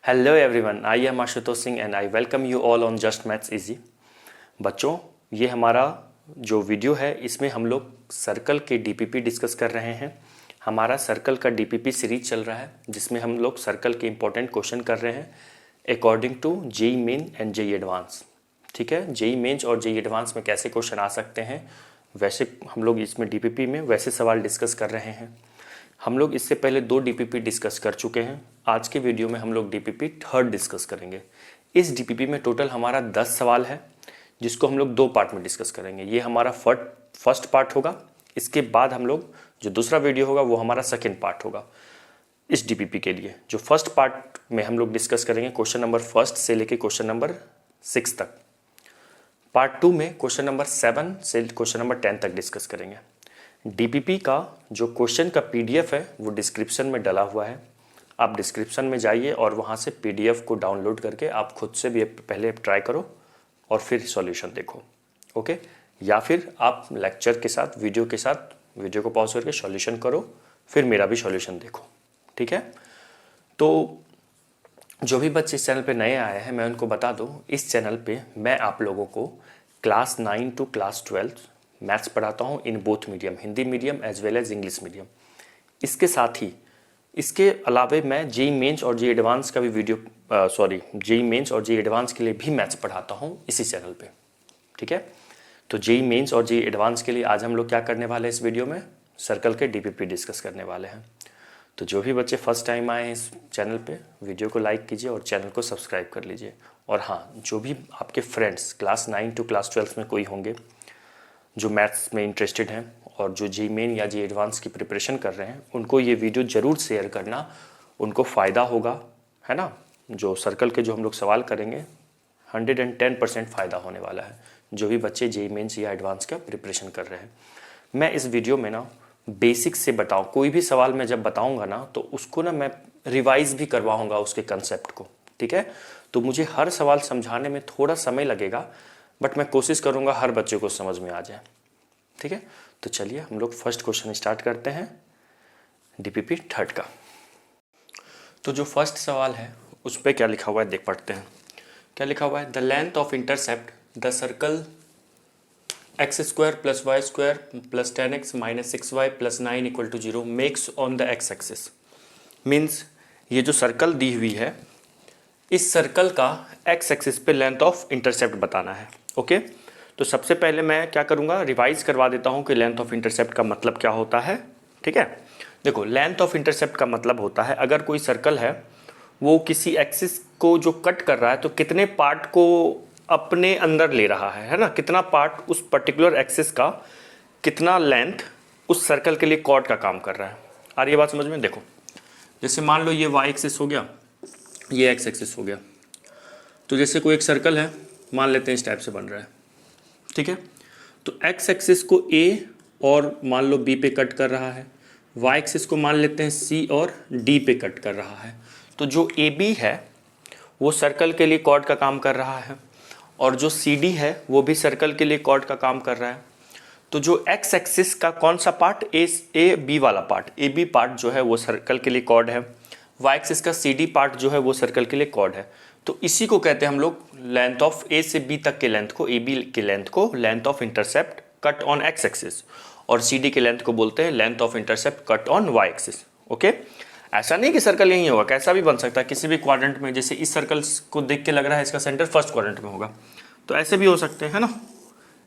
Hello everyone, I am Ashutosh Singh and I welcome you all on just maths easy. बच्चों, ये हमारा जो video है इसमें हम लोग सर्कल के डीपीपी डिस्कस कर रहे हैं। हमारा सर्कल का डीपीपी सीरीज चल रहा है जिसमें हम लोग सर्कल के इंपॉर्टेंट क्वेश्चन कर रहे हैं according to JEE main and JEE advance. ठीक है, जेईई मेंस और जेईई एडवांस में कैसे क्वेश्चन आ सकते हैं वैसे हम लोग इसमें डीपीपी में वैसे सवाल डिस्कस कर रहे हैं। हम लोग इससे पहले 2 डीपीपी डिस्कस कर चुके हैं। आज के वीडियो में हम लोग डीपीपी थर्ड डिस्कस करेंगे। इस डीपीपी में टोटल हमारा 10 सवाल है जिसको हम लोग 2 पार्ट में डिस्कस करेंगे। ये हमारा फर्स्ट पार्ट होगा। इसके बाद हम लोग जो दूसरा वीडियो होगा वो हमारा सेकेंड पार्ट होगा इस डीपीपी के लिए। जो फर्स्ट पार्ट में हम लोग डिस्कस करेंगे क्वेश्चन नंबर 1 से लेके क्वेश्चन नंबर 6 तक। पार्ट 2 में क्वेश्चन नंबर 7 से क्वेश्चन नंबर 10 तक डिस्कस करेंगे। डीपीपी का जो क्वेश्चन का पीडीएफ है वो डिस्क्रिप्शन में डला हुआ है। आप डिस्क्रिप्शन में जाइए और वहाँ से पीडीएफ को डाउनलोड करके आप खुद से भी पहले ट्राई करो और फिर सॉल्यूशन देखो। ओके, या फिर आप लेक्चर के साथ वीडियो को पॉज करके सॉल्यूशन करो, फिर मेरा भी सॉल्यूशन देखो। ठीक है, तो जो भी बच्चे इस चैनल पे नए आए हैं मैं उनको बता दूं, इस चैनल पे मैं आप लोगों को क्लास 9 टू क्लास 12 मैथ्स पढ़ाता हूं in both medium, Hindi medium as well as English medium. इसके साथ ही इसके अलावे मैं जेईई मेंस और जेईई एडवांस का भी जेईई मेंस और जेईई एडवांस के लिए भी मैथ्स पढ़ाता हूं इसी चैनल पे। ठीक है, तो जेईई मेंस और जेईई एडवांस के लिए आज हम लोग क्या करने वाले हैं, इस वीडियो में सर्कल के डीपीपी डिस्कस करने वाले हैं। तो जो भी बच्चे फर्स्ट टाइम आए हैं इस चैनल पे, वीडियो को लाइक कीजिए और चैनल को सब्सक्राइब कर लीजिए। और हाँ, जो भी आपके फ्रेंड्स क्लास 9 टू क्लास 12 में कोई होंगे जो मैथ्स में इंटरेस्टेड हैं और जो जेईई मेन या जेईई एडवांस की प्रिपरेशन कर रहे हैं, उनको ये वीडियो ज़रूर शेयर करना, उनको फ़ायदा होगा, है ना। जो सर्कल के जो हम लोग सवाल करेंगे 110% फ़ायदा होने वाला है जो भी बच्चे जेईई मेंस या एडवांस का प्रिपरेशन कर रहे हैं। मैं इस वीडियो में ना बेसिक से बताऊँ, कोई भी सवाल मैं जब बताऊँगा ना तो उसको ना मैं रिवाइज़ भी करवाऊँगा उसके कंसेप्ट को। ठीक है, तो मुझे हर सवाल समझाने में थोड़ा समय लगेगा, बट मैं कोशिश करूंगा हर बच्चे को समझ में आ जाए। ठीक है, तो चलिए हम लोग फर्स्ट क्वेश्चन स्टार्ट करते हैं डीपीपी थर्ड का। तो जो फर्स्ट सवाल है उस पर क्या लिखा हुआ है देख पढ़ते हैं। क्या लिखा हुआ है, the length of intercept the circle x² + y² + 10x - 6y + 9 = 0 makes on the x axis. Means ये जो सर्कल दी हुई है इस सर्कल का x एक्सिस पे लेंथ ऑफ इंटरसेप्ट बताना है। ओके, तो सबसे पहले मैं क्या करूंगा, रिवाइज करवा देता हूं कि लेंथ ऑफ इंटरसेप्ट का मतलब क्या होता है। ठीक है, देखो लेंथ ऑफ इंटरसेप्ट का मतलब होता है अगर कोई सर्कल है वो किसी एक्सिस को जो कट कर रहा है तो कितने पार्ट को अपने अंदर ले रहा है ना, कितना पार्ट उस पर्टिकुलर एक्सिस का, कितना लेंथ उस सर्कल के लिए कॉर्ड का काम कर रहा है। आ रही है बात समझ में। देखो जैसे मान लो ये वाई एक्सिस हो गया, ये एक्स एक्सिस हो गया। तो जैसे कोई एक सर्कल है, मान लेते हैं इस टाइप से बन रहा है। ठीक है, तो एक्स एक्सिस को ए और मान लो बी पे कट कर रहा है, वाई एक्सिस को मान लेते हैं सी और डी पे कट कर रहा है। तो जो ए बी है वो सर्कल के लिए कॉर्ड का काम कर रहा है और जो सी डी है वो भी सर्कल के लिए कॉर्ड का काम कर रहा है। तो जो एक्स एक्सिस का कौन सा पार्ट, ए बी वाला पार्ट, ए बी पार्ट जो है वो सर्कल के लिए कॉर्ड है, वाई एक्सिस का सी डी पार्ट जो है वो सर्कल के लिए कॉर्ड है। तो इसी को कहते हैं हम लोग लेंथ ऑफ ए से बी तक के लेंथ को, ए बी के लेंथ को length of intercept cut on X axis, और सी डी के लेंथ को बोलते हैं length of intercept cut on Y axis. Okay, ऐसा नहीं कि सर्कल यही होगा, कैसा भी बन सकता है किसी भी क्वाड्रेंट में। जैसे इस सर्कल को देख के लग रहा है इसका सेंटर फर्स्ट क्वाड्रेंट में होगा, तो ऐसे भी हो सकते हैं, है ना,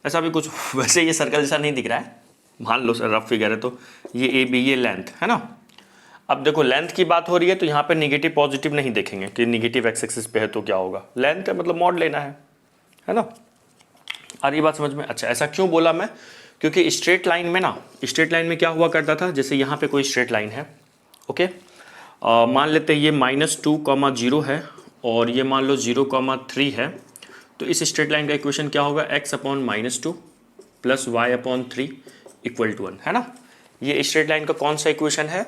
ऐसा भी कुछ। वैसे ये सर्कल जैसा नहीं दिख रहा है, मान लो सर रफ फिगर है, तो ये ए बी ये लेंथ है ना। अब देखो लेंथ की बात हो रही है तो यहाँ पे निगेटिव पॉजिटिव नहीं देखेंगे कि निगेटिव एक्स एक्सिस पे है तो क्या होगा, लेंथ है मतलब मॉड लेना है ना। आ रही बात समझ में। अच्छा, ऐसा क्यों बोला मैं, क्योंकि स्ट्रेट लाइन में क्या हुआ करता था, जैसे यहाँ पे कोई स्ट्रेट लाइन है। ओके, मान लेते हैं ये -2, 0 है और ये मान लो 0, 3 है। तो इस स्ट्रेट लाइन का इक्वेशन क्या होगा, x/-2 + y/3 = 1, है ना। ये स्ट्रेट लाइन का कौन सा इक्वेशन है,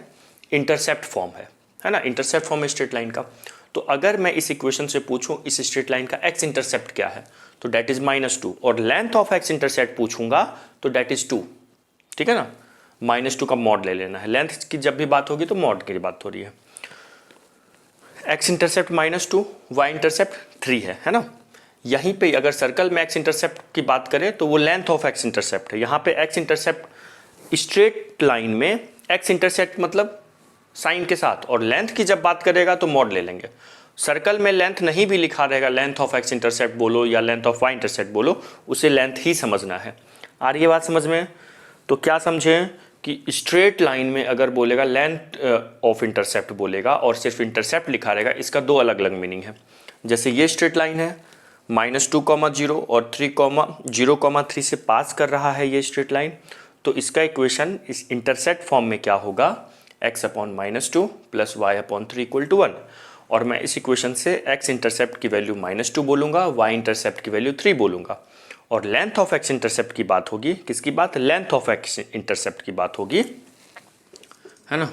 इंटरसेप्ट फॉर्म है ना, इंटरसेप्ट फॉर्म है स्ट्रेट लाइन का। तो अगर मैं इस इक्वेशन से पूछूं इस स्ट्रेट लाइन का एक्स इंटरसेप्ट क्या है, तो डेट इज -2, और लेंथ ऑफ एक्स इंटरसेप्ट पूछूंगा तो डेट इज 2। ठीक है ना, -2 का मॉड ले लेना है। लेंथ की जब भी बात होगी तो मॉड की बात हो रही है। एक्स इंटरसेप्ट -2, वाई इंटरसेप्ट 3 है ना। यहीं पे अगर सर्कल में एक्स इंटरसेप्ट की बात करें तो वो लेंथ ऑफ एक्स इंटरसेप्ट है। यहाँ पे एक्स इंटरसेप्ट स्ट्रेट लाइन में एक्स इंटरसेप्ट मतलब साइन के साथ, और लेंथ की जब बात करेगा तो मॉड ले लेंगे। सर्कल में लेंथ नहीं भी लिखा रहेगा, लेंथ ऑफ एक्स इंटरसेप्ट बोलो या लेंथ ऑफ वाई इंटरसेप्ट बोलो, उसे लेंथ ही समझना है। आ रही है बात समझ में? तो क्या समझें कि स्ट्रेट लाइन में अगर बोलेगा लेंथ ऑफ इंटरसेप्ट बोलेगा और सिर्फ इंटरसेप्ट लिखा रहेगा, इसका दो अलग अलग मीनिंग है। जैसे ये स्ट्रेट लाइन है -2, 0 और 3, 0, 3 से पास कर रहा है ये स्ट्रेट लाइन, तो इसका इक्वेशन इस इंटरसेप्ट फॉर्म में क्या होगा, x/-2 + y/3 = 1। और मैं इस इक्वेशन से x इंटरसेप्ट की वैल्यू -2 बोलूँगा, y इंटरसेप्ट की वैल्यू 3 बोलूँगा, और लेंथ ऑफ x इंटरसेप्ट की बात होगी, किसकी बात, लेंथ ऑफ x इंटरसेप्ट की बात होगी, है ना।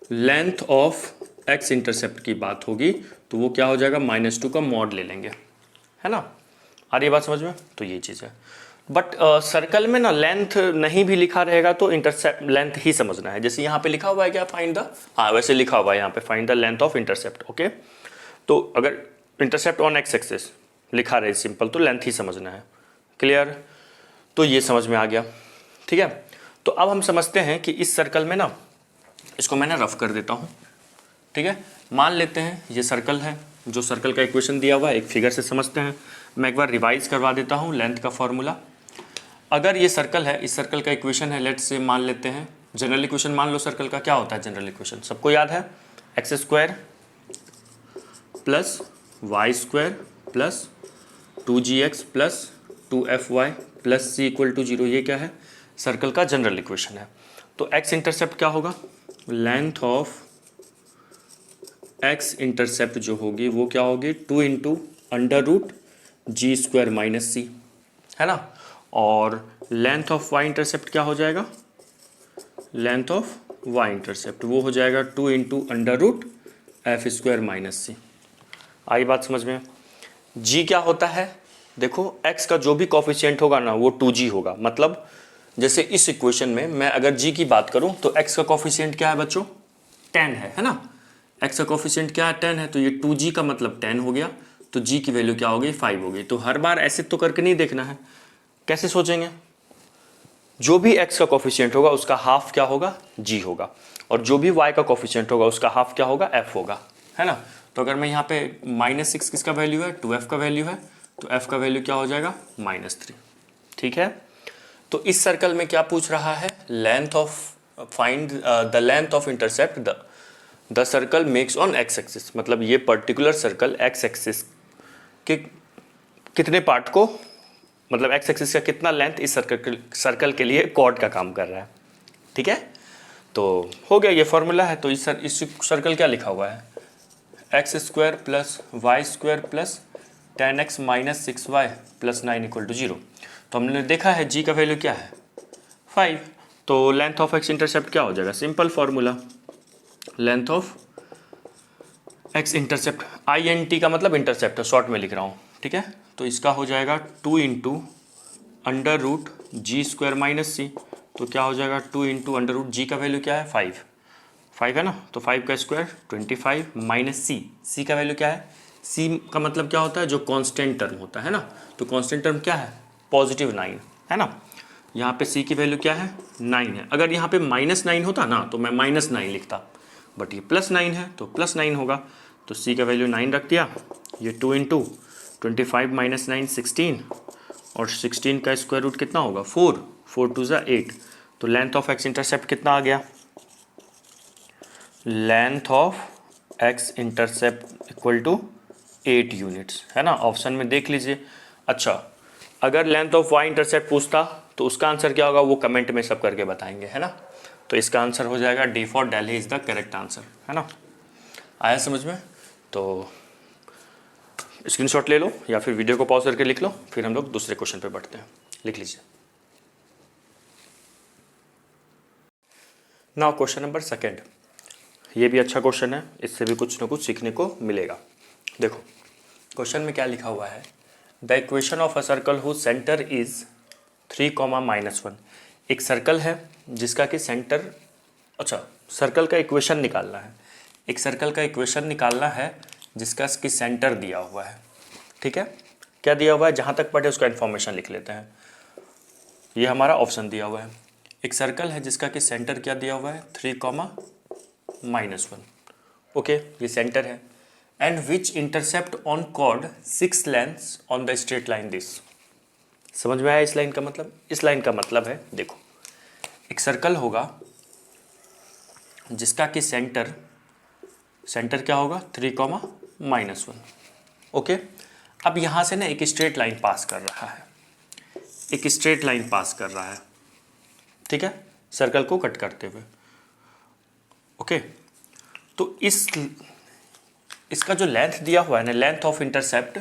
लेंथ ऑफ x इंटरसेप्ट की बात होगी तो वो क्या हो जाएगा, -2 का मॉड ले लेंगे, है ना। आ रही है बात समझ में? तो ये चीज़ है। बट सर्कल में ना लेंथ नहीं भी लिखा रहेगा तो इंटरसेप्ट लेंथ ही समझना है। जैसे यहाँ पे लिखा हुआ है क्या, फाइंड द, हाँ वैसे लिखा हुआ है यहाँ पे find the length of intercept, okay. तो अगर इंटरसेप्ट ऑन एक्स एक्सिस लिखा रहे सिंपल, तो लेंथ ही समझना है। क्लियर? तो ये समझ में आ गया, ठीक है। तो अब हम समझते हैं कि इस सर्कल में ना, इसको मैंने रफ कर देता हूँ, ठीक है। मान लेते हैं ये सर्कल है, जो सर्कल का इक्वेशन दिया हुआ है एक फिगर से समझते हैं। मैं एक बार रिवाइज करवा देता हूँ लेंथ का फॉर्मूला। अगर ये सर्कल है, इस सर्कल का इक्वेशन है, लेट्स से मान लेते हैं जनरल इक्वेशन मान लो सर्कल का, क्या होता है जनरल इक्वेशन, सबको याद है, x² + y² + 2gx + 2fy + c = 0, ये क्या है, सर्कल का जनरल इक्वेशन है। तो x इंटरसेप्ट क्या होगा, लेंथ ऑफ x इंटरसेप्ट जो होगी वो क्या होगी, 2 × √g² - c, है ना। और लेंथ ऑफ y इंटरसेप्ट क्या हो जाएगा, लेंथ ऑफ y इंटरसेप्ट वो हो जाएगा 2 × √f² - c। आई बात समझ में? g क्या होता है, देखो x का जो भी कॉफिशिएंट होगा ना वो 2g होगा। मतलब जैसे इस इक्वेशन में मैं अगर g की बात करूं तो x का कॉफिशिएंट क्या है बच्चों, 10 है ना। x का कॉफिशिएंट क्या है, 10 है, तो ये 2g का मतलब 10 हो गया, तो g की वैल्यू क्या हो गई, 5 हो गई। तो हर बार ऐसे तो करके नहीं देखना है, कैसे सोचेंगे, जो भी x का कॉफिशिएंट होगा उसका हाफ क्या होगा, g होगा, और जो भी y का कॉफिशिएंट होगा उसका हाफ क्या होगा, f होगा, है ना। तो अगर मैं यहाँ पे -6 किसका वैल्यू है, 2f का वैल्यू है, तो f का वैल्यू क्या हो जाएगा, -3, ठीक है। तो इस सर्कल में क्या पूछ रहा है, length of, find the length of intercept the circle makes on x axis, मतलब ये पर्टिकुलर सर्कल x एक्सिस के कितने पार्ट को, मतलब x एक्सिस का कितना लेंथ इस सर्कल के लिए कॉर्ड का काम कर रहा है, ठीक है। तो हो गया, ये फॉर्मूला है। तो इस सर्कल क्या लिखा हुआ है, x² + y² + 10x - 6y + 9 = 0। तो हमने देखा है g का वैल्यू क्या है, 5। तो लेंथ ऑफ x इंटरसेप्ट क्या हो जाएगा, simple formula, length of x intercept, INT का मतलब इंटरसेप्ट है, शॉर्ट में लिख रहा हूँ, ठीक है। तो इसका हो जाएगा 2 × √g² - c, तो क्या हो जाएगा 2 × √g का वैल्यू क्या है, 5 है ना। तो 5 का स्क्वायर 25 - c का वैल्यू क्या है, c का मतलब क्या होता है, जो कांस्टेंट टर्म होता है ना। तो कांस्टेंट टर्म क्या है, +9, है ना। यहाँ पे c की वैल्यू क्या है, 9 है। अगर यहाँ पे -9 होता ना तो मैं -9 लिखता, बट ये +9 है तो +9 होगा। तो c का वैल्यू 9 रख दिया, ये 2 × 25 - 9 16, और 16 का स्क्वायर रूट कितना होगा, 4, 4 2 = 8। तो लेंथ ऑफ x इंटरसेप्ट कितना आ गया, length of x intercept = 8 units, है ना। ऑप्शन में देख लीजिए। अच्छा, अगर लेंथ ऑफ y इंटरसेप्ट पूछता तो उसका आंसर क्या होगा, वो कमेंट में सब करके बताएंगे, है ना। तो इसका आंसर हो जाएगा D for Delhi is the correct answer, है ना। आया समझ में? तो स्क्रीनशॉट ले लो या फिर वीडियो को पॉज करके लिख लो, फिर हम लोग दूसरे क्वेश्चन पे बढ़ते हैं। लिख लीजिए। नाउ क्वेश्चन नंबर 2, ये भी अच्छा क्वेश्चन है, इससे भी कुछ ना कुछ सीखने को मिलेगा। देखो क्वेश्चन में क्या लिखा हुआ है, the equation of a circle whose centre is 3, -1। एक सर्कल है जिसका कि सेंटर, अच्छा सर्कल का इक्वेशन निकालना है, एक सर्कल का इक्वेशन निकालना है जिसका इसकी सेंटर दिया हुआ है, ठीक है। क्या दिया हुआ है, जहाँ तक पढ़े उसका इन्फॉर्मेशन लिख लेते हैं। ये हमारा ऑप्शन दिया हुआ है, एक सर्कल है जिसका कि सेंटर क्या दिया हुआ है 3,-1, ओके, ये सेंटर है। And which intercept on chord 6 lengths on the straight line this. समझ में आया इस लाइन का मतलब? इस लाइन का मतलब है, देखो एक सर्कल होगा जिसका कि सेंटर क्या होगा 3,-1, ओके। अब यहाँ से ना एक स्ट्रेट लाइन पास कर रहा है, एक स्ट्रेट लाइन पास कर रहा है, ठीक है, सर्कल को कट करते हुए, ओके। तो इसका जो लेंथ दिया हुआ है ना, length of intercept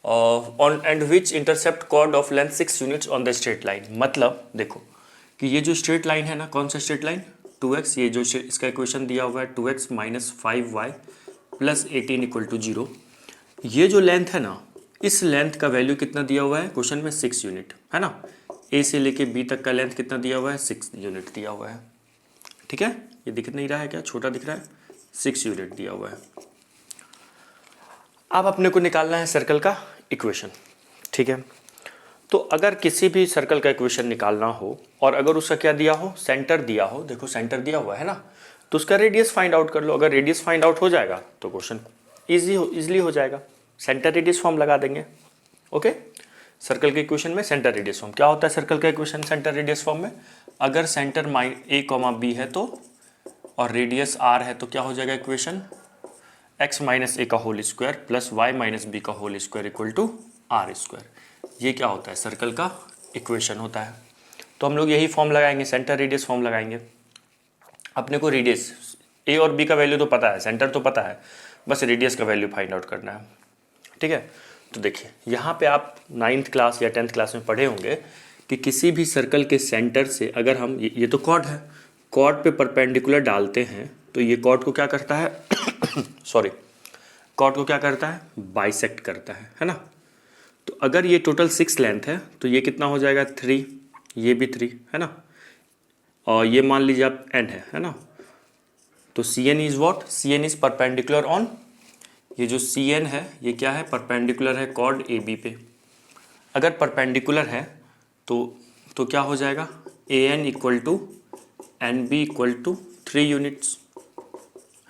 on and which intercept chord of length 6 units on the straight line. मतलब देखो कि ये जो स्ट्रेट लाइन है ना, कौन सा स्ट्रेट लाइन 2x, ये जो इसका इक्वेशन दिया हुआ है 2x - 5y + 18 = 0। ये जो लेंथ है ना, इस लेंथ का वैल्यू कितना दिया हुआ है क्वेश्चन में 6 यूनिट है ना। ए से लेके बी तक का लेंथ कितना दिया हुआ है 6 यूनिट दिया हुआ है, ठीक है। ये दिख नहीं रहा है क्या, छोटा दिख रहा है, 6 यूनिट दिया हुआ है। अब अपने को निकालना है सर्कल का इक्वेशन, ठीक है। तो अगर किसी भी सर्कल का इक्वेशन निकालना हो और अगर उसका क्या दिया हो, सेंटर दिया हो, देखो सेंटर दिया हुआ है ना, तो उसका रेडियस फाइंड आउट कर लो। अगर रेडियस फाइंड आउट हो जाएगा तो क्वेश्चन इजीली हो जाएगा, सेंटर रेडियस फॉर्म लगा देंगे, ओके। सर्कल के इक्वेशन में सेंटर रेडियस फॉर्म क्या होता है, सर्कल का इक्वेशन सेंटर रेडियस फॉर्म में अगर सेंटर a, b है तो और रेडियस r है तो क्या हो जाएगा इक्वेशन x - a का whole square plus y - b का whole square equal to r square. ये क्या होता है, सर्कल का इक्वेशन होता है। तो हम लोग यही फॉर्म लगाएंगे, सेंटर रेडियस फॉर्म लगाएंगे। अपने को रेडियस a और b का वैल्यू तो पता है, सेंटर तो पता है, बस रेडियस का वैल्यू फाइंड आउट करना है, ठीक है। तो देखिए यहाँ पे आप 9th क्लास या 10th क्लास में पढ़े होंगे कि किसी भी सर्कल के सेंटर से अगर हम ये तो कॉर्ड है, कॉर्ड पे परपेंडिकुलर डालते हैं तो ये कॉर्ड को क्या करता है सॉरी, कॉर्ड को क्या करता है, बाइसेक्ट करता है ना। तो अगर ये टोटल 6 लेंथ है तो ये कितना हो जाएगा 3, ये भी 3 है ना, और ये मान लीजिए आप n है ना। तो CN is what, CN is perpendicular on, ये जो CN है ये क्या है, परपेंडिकुलर है कॉर्ड AB पे। अगर परपेंडिकुलर है तो क्या हो जाएगा AN = NB = 3 यूनिट्स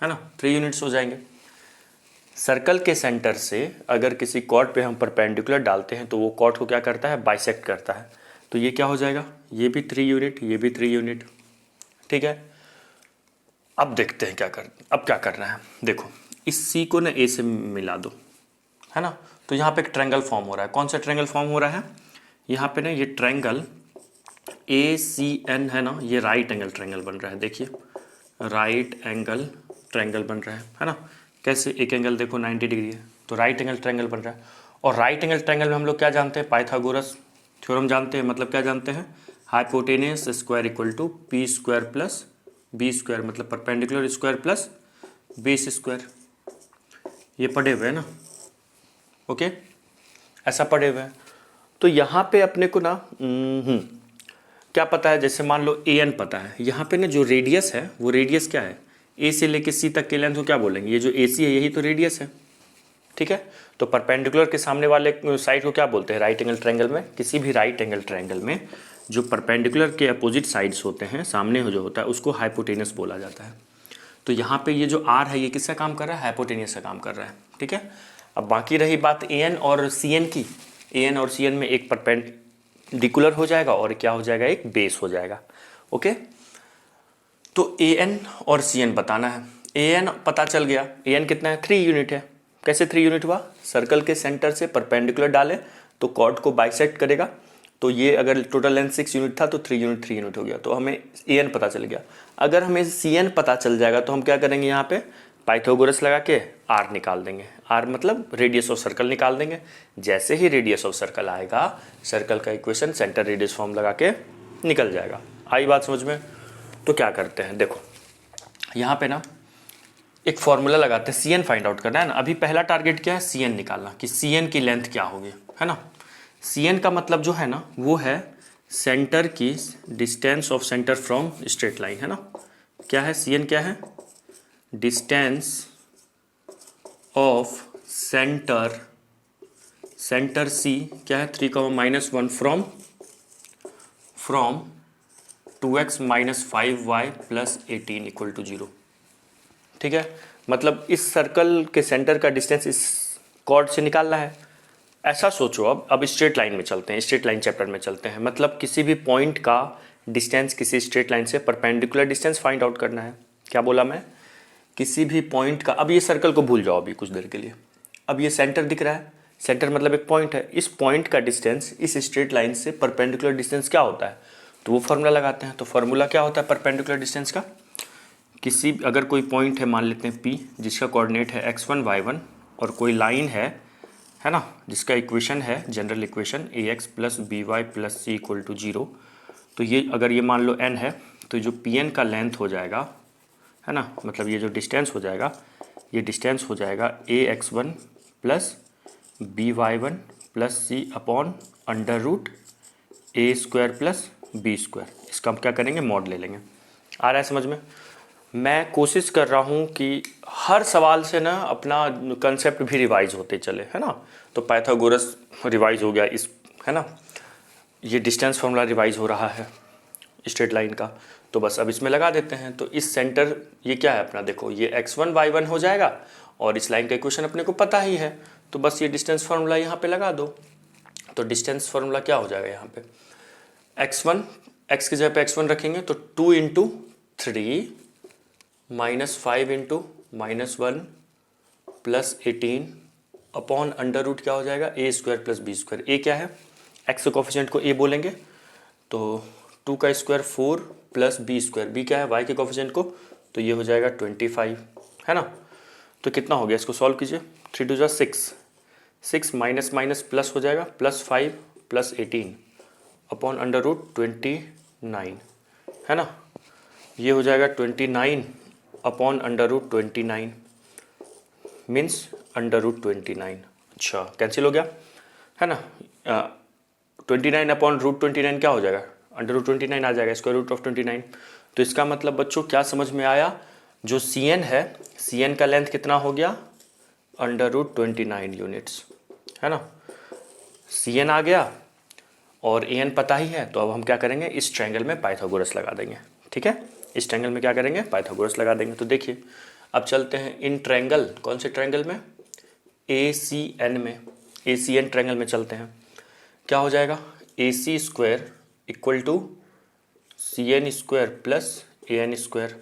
है ना, 3 यूनिट्स हो जाएंगे। सर्कल के सेंटर से अगर किसी कॉर्ड पे हम परपेंडिकुलर डालते हैं तो वो कॉर्ड को क्या करता है, बाइसेक्ट करता है। तो ये क्या हो जाएगा, ये भी 3 यूनिट, ये भी 3 यूनिट, ठीक है। अब देखते हैं अब क्या करना है। देखो इस C को ना A से मिला दो, है ना। तो यहाँ पे एक ट्रायंगल फॉर्म हो रहा है। कौन सा ट्रायंगल फॉर्म हो रहा है, यहाँ पे ना ये ट्रायंगल ACN है ना, ये राइट एंगल ट्रायंगल बन रहा है। देखिए राइट एंगल ट्रायंगल बन रहा है ना। कैसे, एक एंगल देखो 90 डिग्री है तो राइट एंगल ट्रायंगल बन रहा है। और राइट एंगल ट्रायंगल में हम लोग क्या जानते हैं, पाइथागोरस थ्योरम जानते हैं। मतलब क्या जानते हैं, hypotenuse square equal to p square plus b square, मतलब perpendicular square plus base square. ये पढ़े हुए हैं ना, ओके, ऐसा पढ़े हुए हैं। तो यहाँ पे अपने को ना क्या पता है, जैसे मान लो AN पता है, यहाँ पे ना जो रेडियस है वो रेडियस क्या है, A से लेके C तक के लेंथ को क्या बोलेंगे, ये जो AC है यही तो रेडियस है, ठीक है। तो परपेंडिकुलर के सामने वाले साइड को क्या बोलते हैं, राइट एंगल ट्रायंगल में। किसी भी राइट एंगल ट्रायंगल में जो परपेंडिकुलर के अपोजिट साइड्स होते हैं, सामने जो होता है उसको हाइपोटेनियस बोला जाता है। तो यहाँ पे ये जो R है ये किसका काम कर रहा है, हाइपोटेनियस का काम कर रहा है, ठीक है। अब बाकी रही बात AN और CN की, AN और CN में एक परपेंडिकुलर हो जाएगा और क्या हो जाएगा, एक बेस हो जाएगा, ओके। तो AN और CN बताना है। AN पता चल गया, AN कितना है 3 यूनिट है। कैसे 3 यूनिट हुआ, सर्कल के सेंटर से परपेंडिकुलर डाले तो कॉर्ड को बाइसेक्ट करेगा। तो ये अगर टोटल लेंथ 6 यूनिट था तो 3 यूनिट हो गया, तो हमें AN पता चल गया। अगर हमें CN पता चल जाएगा तो हम क्या करेंगे, यहाँ पे पाइथागोरस लगा के R निकाल देंगे। R मतलब रेडियस ऑफ सर्कल निकाल देंगे। जैसे ही रेडियस ऑफ सर्कल आएगा, सर्कल का इक्वेशन सेंटर रेडियस फॉर्म लगा के निकल जाएगा। आई बात समझ में। तो क्या करते हैं, देखो यहाँ पे ना एक फॉर्मूला लगाते हैं, CN फाइंड आउट करना है ना। अभी पहला टारगेट क्या है, CN निकालना, कि CN की लेंथ क्या होगी, है ना। CN का मतलब जो है ना वो है सेंटर की distance of centre from straight line, है ना। क्या है CN, क्या है डिस्टेंस ऑफ सेंटर सी क्या है 3,-1 फ्रॉम 2x - 5y + 18 = 0। ठीक है, मतलब इस सर्कल के सेंटर का डिस्टेंस इस कॉर्ड से निकालना है। ऐसा सोचो, अब स्ट्रेट लाइन में चलते हैं, स्ट्रेट लाइन चैप्टर में चलते हैं। मतलब किसी भी पॉइंट का डिस्टेंस किसी स्ट्रेट लाइन से परपेंडिकुलर डिस्टेंस फाइंड आउट करना है। क्या बोला मैं? किसी भी पॉइंट का, अब ये सर्कल को भूल जाओ अभी कुछ देर के लिए। अब ये सेंटर दिख रहा है, सेंटर मतलब एक पॉइंट है। इस पॉइंट का डिस्टेंस इस स्ट्रेट लाइन से परपेंडिकुलर डिस्टेंस क्या होता है, तो वो फार्मूला लगाते हैं। तो फार्मूला क्या होता है परपेंडिकुलर डिस्टेंस का? किसी अगर कोई पॉइंट है, मान लेते हैं P, जिसका कोऑर्डिनेट है x1 y1, और कोई लाइन है ना, जिसका इक्वेशन है general equation ax + by + c = 0। तो ये अगर ये मान लो n है, तो जो Pn का लेंथ हो जाएगा, है ना, मतलब ये जो डिस्टेंस हो जाएगा, ये डिस्टेंस हो जाएगा ax1 + by1 + c / √a² + b²। इसका हम क्या करेंगे, मॉड ले लेंगे। आ रहा है समझ में? मैं कोशिश कर रहा हूँ कि हर सवाल से ना अपना कंसेप्ट भी रिवाइज होते चले, है ना। तो पाइथागोरस रिवाइज हो गया इस, है ना, ये डिस्टेंस फॉर्मूला रिवाइज हो रहा है स्ट्रेट लाइन का। तो बस अब इसमें लगा देते हैं। तो इस सेंटर ये क्या है अपना, देखो ये x1 y1 हो जाएगा, और इस लाइन का इक्वेशन अपने को पता ही है। तो बस ये डिस्टेंस फार्मूला यहाँ पे लगा दो। तो डिस्टेंस फार्मूला क्या हो जाएगा यहाँ पे, x1, x की जगह पे x1 रखेंगे तो 2 × 3 - 5 × -1 + 18 अपॉन √ क्या हो जाएगा, a² + b²। a क्या है, x के कोफिशिएंट को a बोलेंगे, तो 2 का स्क्वायर 4 + b²। b क्या है, y के कोफिशिएंट को, तो ये हो जाएगा 25, है ना। तो कितना हो गया, इसको सॉल्व कीजिए। 3 × 2 = 6, 6 माइनस प्लस हो जाएगा, +5 + 18 अपॉन √29, है ना। ये हो जाएगा 29 अपॉन √29 मीन्स √29। अच्छा, कैंसिल हो गया, है ना। 29 अपॉन √29 क्या हो जाएगा, √29 आ जाएगा, √29। तो इसका मतलब बच्चों क्या समझ में आया, जो Cn है, Cn का लेंथ कितना हो गया, √29 यूनिट्स, है ना। Cn आ गया और An पता ही है। तो अब हम क्या करेंगे, इस ट्रायंगल में पाइथागोरस लगा देंगे। ठीक है, इस ट्रायंगल में क्या करेंगे, पाइथागोरस लगा देंगे। तो देखिए अब चलते हैं इन ट्रायंगल, कौन से ट्रायंगल में, ACN में, ACN ट्रायंगल में चलते हैं। क्या हो जाएगा, AC² = CN² + AN²।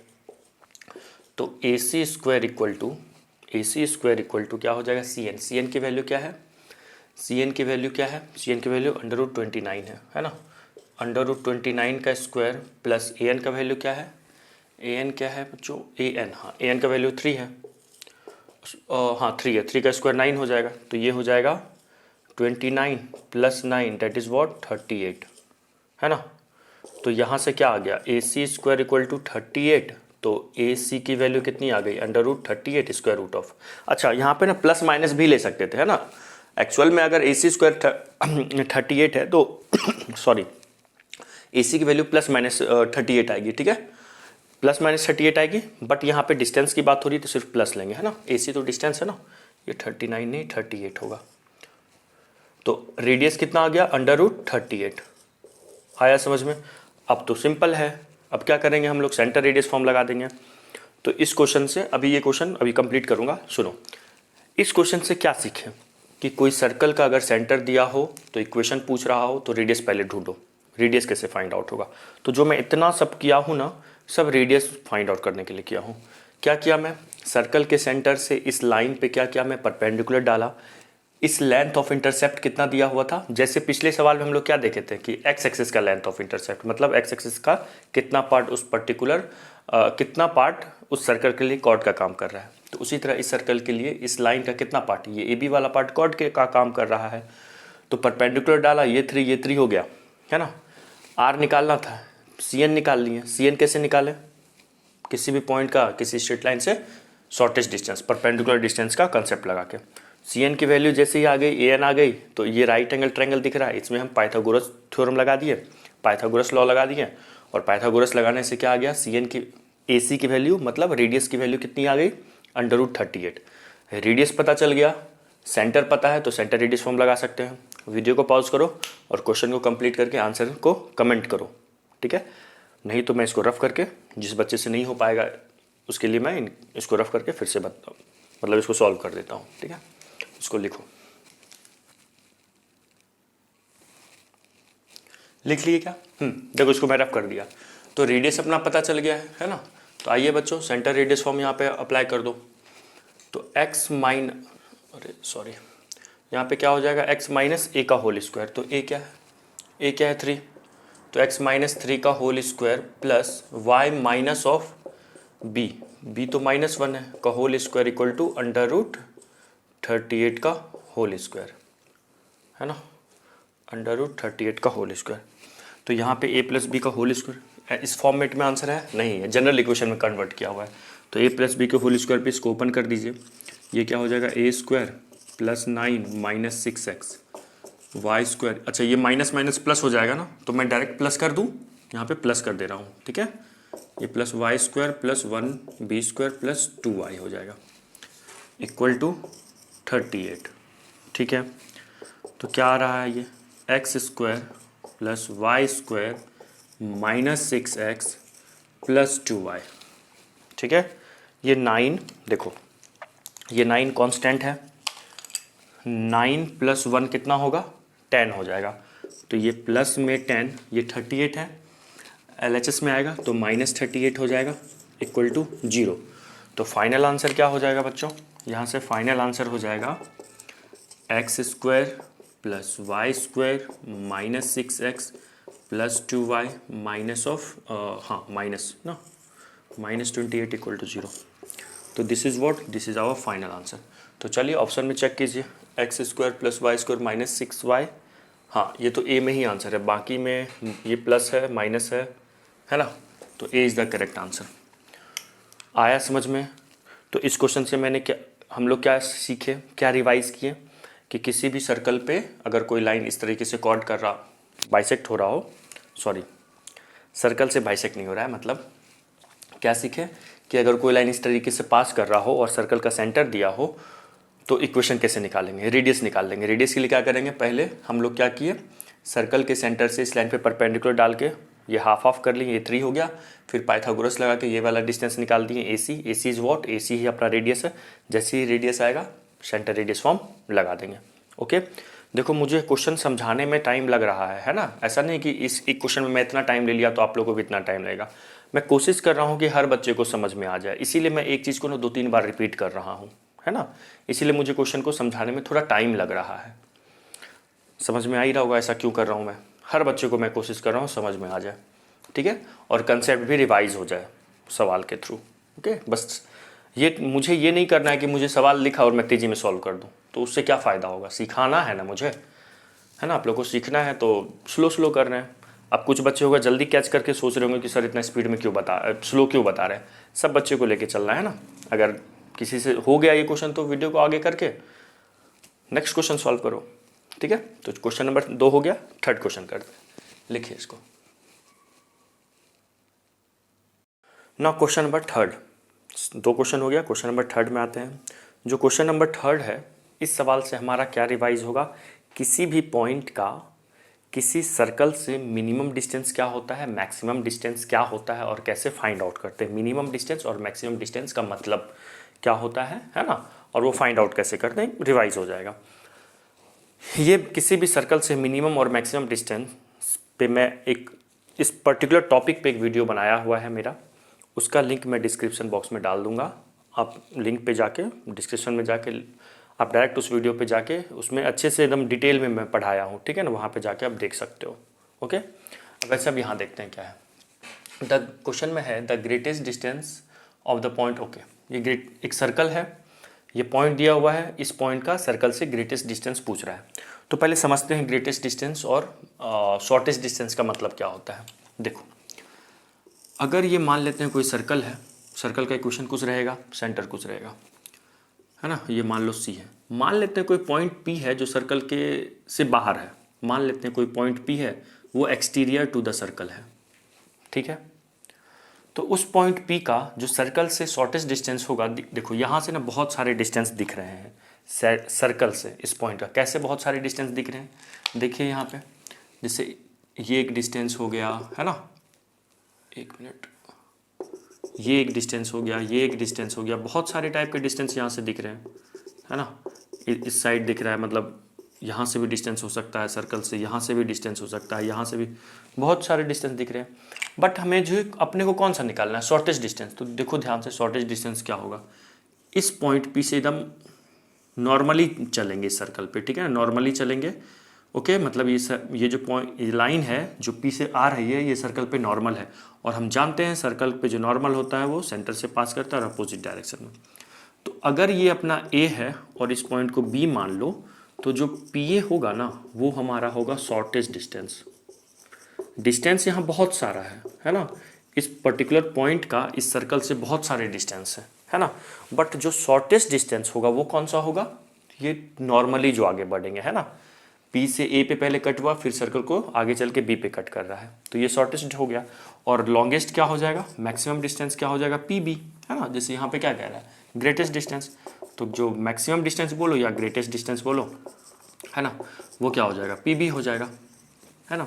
तो AC² क्या हो जाएगा, CN की वैल्यू क्या है, Cn की वैल्यू क्या है, Cn की वैल्यू √29 है ना। √29 का स्क्वायर प्लस An का वैल्यू क्या है, An क्या है बच्चों, An, हाँ An का वैल्यू 3 है, हाँ 3 है, 3 का स्क्वायर 9 हो जाएगा। तो ये हो जाएगा 29 + 9 दैट इज़ व्हाट, 38, है ना। तो यहाँ से क्या आ गया, AC² = 38। तो AC की वैल्यू कितनी आ गई, √38 √। अच्छा, यहाँ पे ना प्लस माइनस भी ले सकते थे, है ना। एक्चुअल में अगर AC² 38 है तो सॉरी, AC की वैल्यू +-38 आएगी, ठीक है, +-38 आएगी। बट यहाँ पे डिस्टेंस की बात हो रही है तो सिर्फ प्लस लेंगे, है ना। AC तो डिस्टेंस है ना, ये 39 नहीं 38 होगा। तो रेडियस कितना आ गया, √38। आया समझ में? अब तो सिंपल है, अब क्या करेंगे हम लोग, सेंटर रेडियस फॉर्म लगा देंगे। तो इस क्वेश्चन से, अभी ये क्वेश्चन अभी कंप्लीट करूँगा, सुनो। इस क्वेश्चन से क्या सीखें कि कोई सर्कल का अगर सेंटर दिया हो तो इक्वेशन पूछ रहा हो तो रेडियस पहले ढूंढो, रेडियस कैसे फाइंड आउट होगा। तो जो मैं इतना सब किया हूँ ना, सब रेडियस फाइंड आउट करने के लिए किया हूँ। क्या किया मैं, सर्कल के सेंटर से इस लाइन पे क्या किया मैं, परपेंडिकुलर डाला। इस लेंथ ऑफ इंटरसेप्ट कितना दिया हुआ था, जैसे पिछले सवाल में हम लोग क्या देखे थे कि एक्स एक्सिस का लेंथ ऑफ इंटरसेप्ट, मतलब एक्स एक्सिस का कितना पार्ट उस पर्टिकुलर कितना पार्ट उस सर्कल के लिए कॉर्ड का काम कर रहा है। तो उसी तरह इस सर्कल के लिए इस लाइन का कितना पार्ट, ये ए बी वाला पार्ट कॉर्ड के का काम कर रहा है। तो परपेंडिकुलर डाला, ये 3 हो गया, है ना। आर निकालना था, Cn निकाल लिए। Cn कैसे निकालें, किसी भी पॉइंट का किसी स्ट्रेट लाइन से शॉर्टेस्ट डिस्टेंस, परपेंडिकुलर डिस्टेंस का कंसेप्ट लगा के। Cn की वैल्यू जैसे ही आ गई, An आ गई, तो ये राइट एंगल ट्रायंगल दिख रहा है, इसमें हम पाइथागोरस थ्योरम लगा दिए, पाइथागोरस लॉ लगा दिए। और पाइथागोरस लगाने से क्या आ गया, Cn की AC की वैल्यू मतलब रेडियस की वैल्यू कितनी आ गई, √38। रेडियस पता चल गया, सेंटर पता है, तो सेंटर रेडियस फॉर्म लगा सकते हैं। वीडियो को पॉज करो और क्वेश्चन को कंप्लीट करके आंसर को कमेंट करो, ठीक है। नहीं तो मैं इसको रफ करके, जिस बच्चे से नहीं हो पाएगा उसके लिए मैं इसको रफ करके फिर से मतलब इसको सॉल्व कर देता हूँ, ठीक है। इसको लिखो, लिख लिए क्या? देखो इसको मैं रफ कर दिया, तो रेडियस अपना पता चल गया है ना। तो आइए बच्चों सेंटर रेडियस फॉर्म यहाँ पे अप्लाई कर दो। तो यहाँ पे क्या हो जाएगा, x माइनस ए का होल स्क्वायर। तो a क्या है, a क्या है 3, तो x माइनस 3 का whole square plus y minus of b तो -1 है का होल स्क्वायर इक्वल टू √38 का होल स्क्वायर, है ना, √38 का होल स्क्वायर। तो यहाँ पे a प्लस बी का होल स्क्वायर इस फॉर्मेट में आंसर है, नहीं है, जनरल इक्वेशन में कन्वर्ट किया हुआ है। तो a प्लस बी के होल स्क्वायर पे इसको ओपन कर दीजिए, ये क्या हो जाएगा, a square plus 9 minus 6x Y square. अच्छा ये माइनस माइनस प्लस हो जाएगा ना, तो मैं डायरेक्ट प्लस कर दूँ, यहाँ पे प्लस कर दे रहा हूँ, ठीक है। ये plus Y square plus 1b square plus 2y हो जाएगा इक्वल टू 38, ठीक है। तो क्या आ रहा है, ये X square plus Y square minus 6x plus 2y, ठीक है। ये 9, देखो ये 9 कांस्टेंट है, 9 प्लस 1 कितना होगा, 10 हो जाएगा। तो ये प्लस में 10, ये 38 है, LHS में आएगा तो -38 हो जाएगा इक्वल टू 0। तो फाइनल आंसर क्या हो जाएगा बच्चों, यहाँ से फाइनल आंसर हो जाएगा X square plus Y square minus 6x plus 2y minus of -28 equal to 0। तो this is what, this is our final answer. तो चलिए ऑप्शन में चेक कीजिए, X square plus Y square minus 6y, हाँ ये तो ए में ही आंसर है, बाकी में ये प्लस है माइनस है ना। तो A is the correct answer. आया समझ में? तो इस क्वेश्चन से मैंने हम लोग क्या सीखे, क्या रिवाइज किए कि किसी भी सर्कल पे अगर कोई लाइन इस तरीके से कॉर्ड कर रहा, बाइसेक्ट हो रहा हो, सॉरी सर्कल से बाइसेक्ट नहीं हो रहा है, मतलब क्या सीखे कि अगर कोई लाइन इस तरीके से पास कर रहा हो और सर्कल का सेंटर दिया हो तो इक्वेशन कैसे निकालेंगे, रेडियस निकाल लेंगे। रेडियस के लिए क्या करेंगे, पहले हम लोग क्या किए, सर्कल के सेंटर से इस लाइन पे परपेंडिकुलर डाल के ये हाफ ऑफ कर लिए, ये 3 हो गया, फिर पाइथागोरस लगा के ये वाला डिस्टेंस निकाल दिए, AC इज़ व्हाट, AC ही अपना रेडियस है। जैसे ही रेडियस आएगा सेंटर रेडियस फॉर्म लगा देंगे, ओके। देखो मुझे क्वेश्चन समझाने में टाइम लग रहा है ना, ऐसा नहीं कि इस एक क्वेश्चन में मैं इतना टाइम ले लिया तो आप लोगों को भी इतना टाइम लगेगा। मैं कोशिश कर रहा हूँ कि हर बच्चे को समझ में आ जाए, इसीलिए मैं एक चीज़ को ना 2-3 बार रिपीट कर रहा हूँ, है ना। इसीलिए मुझे क्वेश्चन को समझाने में थोड़ा टाइम लग रहा है। समझ में आ ही रहा होगा ऐसा क्यों कर रहा हूँ मैं, हर बच्चे को मैं कोशिश कर रहा हूँ समझ में आ जाए, ठीक है, और कंसेप्ट भी रिवाइज हो जाए सवाल के थ्रू, ओके। बस ये मुझे ये नहीं करना है कि मुझे सवाल लिखा और मैं तेज़ी में सॉल्व कर दूँ, तो उससे क्या फ़ायदा होगा, सिखाना है ना मुझे, है ना, आप लोगों को सीखना है तो स्लो करना है। अब कुछ बच्चे होगा जल्दी कैच करके सोच रहे होंगे कि सर इतना स्पीड में स्लो क्यों बता रहे हैं। सब बच्चे को लेके चलना है ना। अगर किसी से हो गया ये क्वेश्चन तो वीडियो को आगे करके नेक्स्ट क्वेश्चन सॉल्व करो, ठीक है। तो क्वेश्चन नंबर 2 हो गया, थर्ड क्वेश्चन करते हैं, लिखिए इसको ना। क्वेश्चन नंबर 3, 2 क्वेश्चन हो गया, क्वेश्चन नंबर 3 में आते हैं। जो क्वेश्चन नंबर 3 है, इस सवाल से हमारा क्या रिवाइज होगा, किसी भी पॉइंट का किसी सर्कल से मिनिमम डिस्टेंस क्या होता है, मैक्सिमम डिस्टेंस क्या होता है और कैसे फाइंड आउट करते हैं। मिनिमम डिस्टेंस और मैक्सिमम डिस्टेंस का मतलब क्या होता है ना, और वो फाइंड आउट कैसे करते हैं, रिवाइज हो जाएगा। ये किसी भी सर्कल से मिनिमम और मैक्सिमम डिस्टेंस पे मैं एक इस पर्टिकुलर टॉपिक पे एक वीडियो बनाया हुआ है मेरा, उसका लिंक मैं डिस्क्रिप्शन बॉक्स में डाल दूंगा। आप लिंक पे जाके डिस्क्रिप्शन में जाके आप डायरेक्ट उस वीडियो पे जाके उसमें अच्छे से एकदम डिटेल में मैं पढ़ाया हूँ, ठीक है ना, वहाँ पे जाके आप देख सकते हो, ओके। वैसे अब यहाँ देखते हैं क्या है। द क्वेश्चन में है the greatest distance of the point, okay. ये एक सर्कल है, ये पॉइंट दिया हुआ है, इस पॉइंट का सर्कल से ग्रेटेस्ट डिस्टेंस पूछ रहा है। तो पहले समझते हैं ग्रेटेस्ट डिस्टेंस और शॉर्टेस्ट डिस्टेंस का मतलब क्या होता है। देखो अगर ये मान लेते हैं कोई सर्कल है, सर्कल का इक्वेशन कुछ रहेगा, सेंटर कुछ रहेगा, है ना। ये मान लो C है, मान लेते हैं कोई पॉइंट P है जो सर्कल के से बाहर है, मान लेते हैं कोई पॉइंट P है वो एक्सटीरियर टू द सर्कल है, ठीक है। तो उस पॉइंट P का जो सर्कल से शॉर्टेस्ट डिस्टेंस होगा, देखो यहाँ से ना बहुत सारे डिस्टेंस दिख रहे हैं सर्कल से इस पॉइंट का। कैसे बहुत सारे डिस्टेंस दिख रहे हैं, देखिए यहाँ पे, जैसे ये एक डिस्टेंस हो गया है ना, एक मिनट, ये एक डिस्टेंस हो गया, ये एक डिस्टेंस हो गया, बहुत सारे टाइप के डिस्टेंस यहाँ से दिख रहे हैं, है ना। इस साइड दिख रहा है, मतलब यहाँ से भी डिस्टेंस हो सकता है सर्कल से, यहाँ से भी डिस्टेंस हो सकता है, यहाँ से भी, बहुत सारे डिस्टेंस दिख रहे हैं। बट हमें जो अपने को कौन सा निकालना है, शॉर्टेस्ट डिस्टेंस। तो देखो ध्यान से, शॉर्टेस्ट डिस्टेंस क्या होगा, इस पॉइंट P से एकदम नॉर्मली चलेंगे इस सर्कल पे, ठीक है ना, नॉर्मली चलेंगे। ओके, मतलब ये जो पॉइंट, ये लाइन है जो P से आ रही है, ये सर्कल पे नॉर्मल है, और हम जानते हैं सर्कल पे जो नॉर्मल होता है वो सेंटर से पास करता है और अपोजिट डायरेक्शन में। तो अगर ये अपना A है और इस पॉइंट को B मान लो, तो जो PA होगा ना वो हमारा होगा शॉर्टेस्ट डिस्टेंस। डिस्टेंस यहाँ बहुत सारा है ना, इस पर्टिकुलर पॉइंट का इस सर्कल से बहुत सारे डिस्टेंस है ना। बट जो शॉर्टेस्ट डिस्टेंस होगा वो कौन सा होगा, ये नॉर्मली जो आगे बढ़ेंगे, है ना। P से A पे पहले कट हुआ, फिर सर्कल को आगे चल के B पे कट कर रहा है, तो ये शॉर्टेस्ट हो गया। और लॉन्गेस्ट क्या हो जाएगा, मैक्सिमम डिस्टेंस क्या हो जाएगा, PB, है ना। जैसे यहाँ पे क्या कह रहा है, ग्रेटेस्ट डिस्टेंस, तो जो मैक्सिमम डिस्टेंस बोलो या ग्रेटेस्ट डिस्टेंस बोलो, है ना, वो क्या हो जाएगा, PB हो जाएगा, है ना।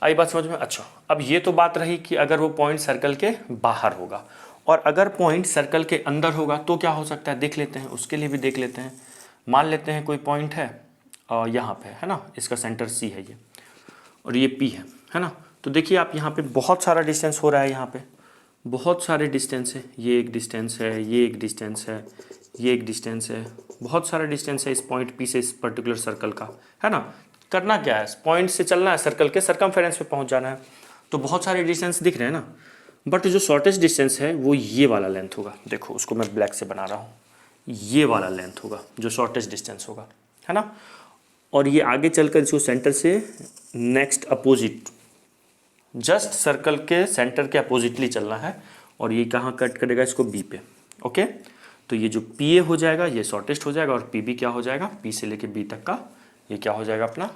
आई बात समझ में। अच्छा, अब ये तो बात रही कि अगर वो पॉइंट सर्कल के बाहर होगा, और अगर पॉइंट सर्कल के अंदर होगा तो क्या हो सकता है, देख लेते हैं, उसके लिए भी देख लेते हैं। मान लेते हैं कोई पॉइंट है यहाँ पे, है ना, इसका सेंटर C है ये, और ये P है ना। तो देखिए आप यहाँ पे बहुत सारा डिस्टेंस हो रहा है, यहाँ पे बहुत सारे डिस्टेंस है, ये एक डिस्टेंस है, ये एक डिस्टेंस है, ये एक डिस्टेंस है, बहुत सारा डिस्टेंस है इस पॉइंट P से इस पर्टिकुलर सर्कल का, है ना। करना क्या है, पॉइंट से चलना है, सर्कल के सर्कमफेरेंस पे पहुंच जाना है। तो बहुत सारे डिस्टेंस दिख रहे हैं ना, बट जो शॉर्टेस्ट डिस्टेंस है वो ये वाला लेंथ होगा। देखो उसको मैं ब्लैक से बना रहा हूँ, ये वाला लेंथ होगा जो शॉर्टेस्ट डिस्टेंस होगा, है ना। और ये आगे चलकर इसको सेंटर से नेक्स्ट अपोजिट, जस्ट सर्कल के सेंटर के अपोजिटली चलना है, और ये कहाँ कट करेगा, इसको B पे। ओके, तो ये जो PA हो जाएगा ये शॉर्टेस्ट हो जाएगा, और PB क्या हो जाएगा, P से लेके B तक का ये क्या हो जाएगा, अपना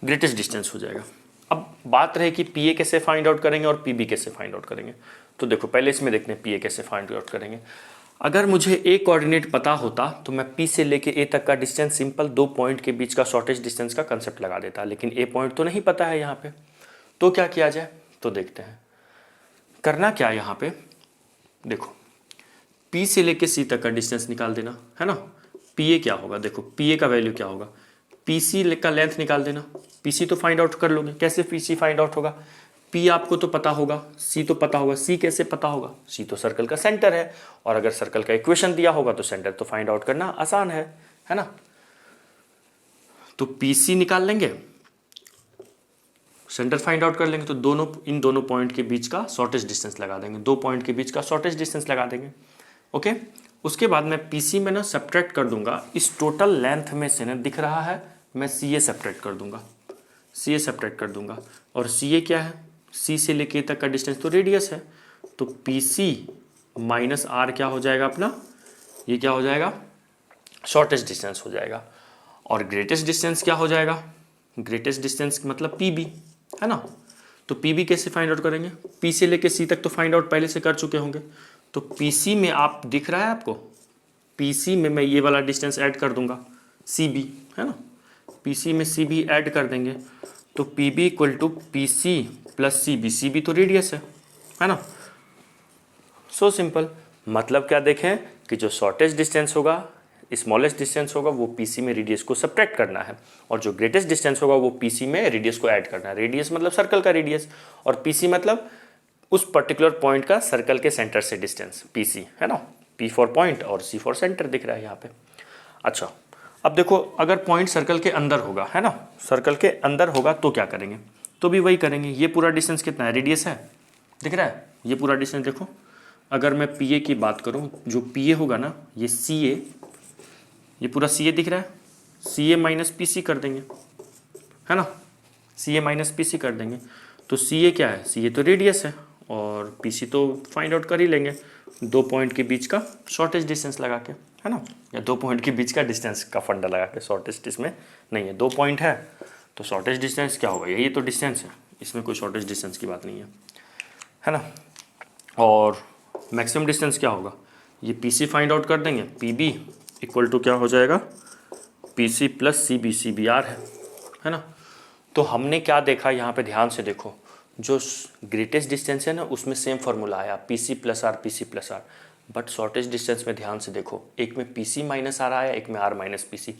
ग्रेटेस्ट डिस्टेंस हो जाएगा। अब बात रहे कि PA कैसे फाइंड आउट करेंगे और PB कैसे फाइंड आउट करेंगे। तो देखो पहले इसमें देखते हैं PA कैसे फाइंड आउट करेंगे। अगर मुझे A कोऑर्डिनेट पता होता तो मैं P से लेके A तक का डिस्टेंस सिंपल दो पॉइंट के बीच का शॉर्टेस्ट डिस्टेंस का कंसेप्ट लगा देता, लेकिन A पॉइंट तो नहीं पता है यहाँ पे। तो क्या किया जाए, तो देखते हैं करना क्या। यहाँ पे देखो P से लेके C तक का डिस्टेंस निकाल देना, है ना। PA क्या होगा, देखो PA का वैल्यू क्या होगा, PC का लेंथ निकाल देना। PC तो फाइंड आउट कर लोगे, कैसे PC फाइंड आउट होगा, P आपको तो पता होगा, C तो पता होगा। C कैसे पता होगा, C तो सर्कल का सेंटर है, और अगर सर्कल का इक्वेशन दिया होगा तो सेंटर तो फाइंड आउट करना आसान है ना। तो PC निकाल लेंगे, सेंटर फाइंड आउट कर लेंगे, तो दोनों इन दोनों पॉइंट के बीच का शॉर्टेस्ट डिस्टेंस लगा देंगे, दो पॉइंट के बीच का शॉर्टेस्ट डिस्टेंस लगा देंगे। ओके, उसके बाद मैं PC में ना सब्ट्रैक्ट कर दूंगा, इस टोटल लेंथ में से ना दिख रहा है, मैं CA सब्ट्रैक्ट कर दूंगा, CA सब्ट्रैक्ट कर दूंगा। और CA क्या है, C से लेके तक का डिस्टेंस तो रेडियस है, तो PC माइनस R क्या हो जाएगा अपना, ये क्या हो जाएगा, शॉर्टेस्ट डिस्टेंस हो जाएगा। और ग्रेटेस्ट डिस्टेंस क्या हो जाएगा, ग्रेटेस्ट डिस्टेंस मतलब PB, है ना। तो PB कैसे फाइंड आउट करेंगे, P से लेके C तक तो फाइंड आउट पहले से कर चुके होंगे, तो PC में आप दिख रहा है आपको, PC में मैं ये वाला डिस्टेंस ऐड कर दूंगा CB, है ना। PC में CB ऐड कर देंगे, तो PB equal to PC plus CB, CB तो रेडियस है ना। सो सिंपल, मतलब क्या देखें कि जो शॉर्टेस्ट डिस्टेंस होगा, स्मॉलेस्ट डिस्टेंस होगा, वो PC में रेडियस को सब्ट्रैक्ट करना है, और जो ग्रेटेस्ट डिस्टेंस होगा वो PC में रेडियस को ऐड करना है। रेडियस मतलब सर्कल का रेडियस, और PC मतलब उस पर्टिकुलर पॉइंट का सर्कल के सेंटर से डिस्टेंस, PC, है ना। P फॉर पॉइंट और C फॉर सेंटर दिख रहा है यहाँ पे। अच्छा, अब देखो अगर पॉइंट सर्कल के अंदर होगा, है ना, सर्कल के अंदर होगा तो क्या करेंगे, तो भी वही करेंगे। ये पूरा डिस्टेंस कितना है, रेडियस है, दिख रहा है ये पूरा डिस्टेंस। देखो अगर मैं PA की बात करूँ, जो PA होगा ना, ये CA, ये पूरा CA दिख रहा है, CA माइनस PC कर देंगे, है ना, CA माइनस PC कर देंगे। तो CA क्या है, CA तो रेडियस है, और PC तो फाइंड आउट कर ही लेंगे, दो पॉइंट के बीच का शॉर्टेस्ट डिस्टेंस लगा के, है ना, या दो पॉइंट के बीच का डिस्टेंस का फंडा लगा के। शॉर्टेस्ट इसमें नहीं है, दो पॉइंट है तो शॉर्टेस्ट डिस्टेंस क्या होगा, यही तो डिस्टेंस है, इसमें कोई शॉर्टेस्ट डिस्टेंस की बात नहीं है। है ना। और मैक्सिमम डिस्टेंस क्या होगा, ये पी सी फाइंड आउट कर देंगे, पी बी इक्वल टू क्या हो जाएगा, P C plus C B R है ना। तो हमने क्या देखा यहाँ पे, ध्यान से देखो, जो ग्रेटेस्ट डिस्टेंस है ना उसमें सेम फार्मूला आया P C plus R, but shortest distance में ध्यान से देखो, एक में पी सी माइनस आर आया, एक में आर माइनस पी सी।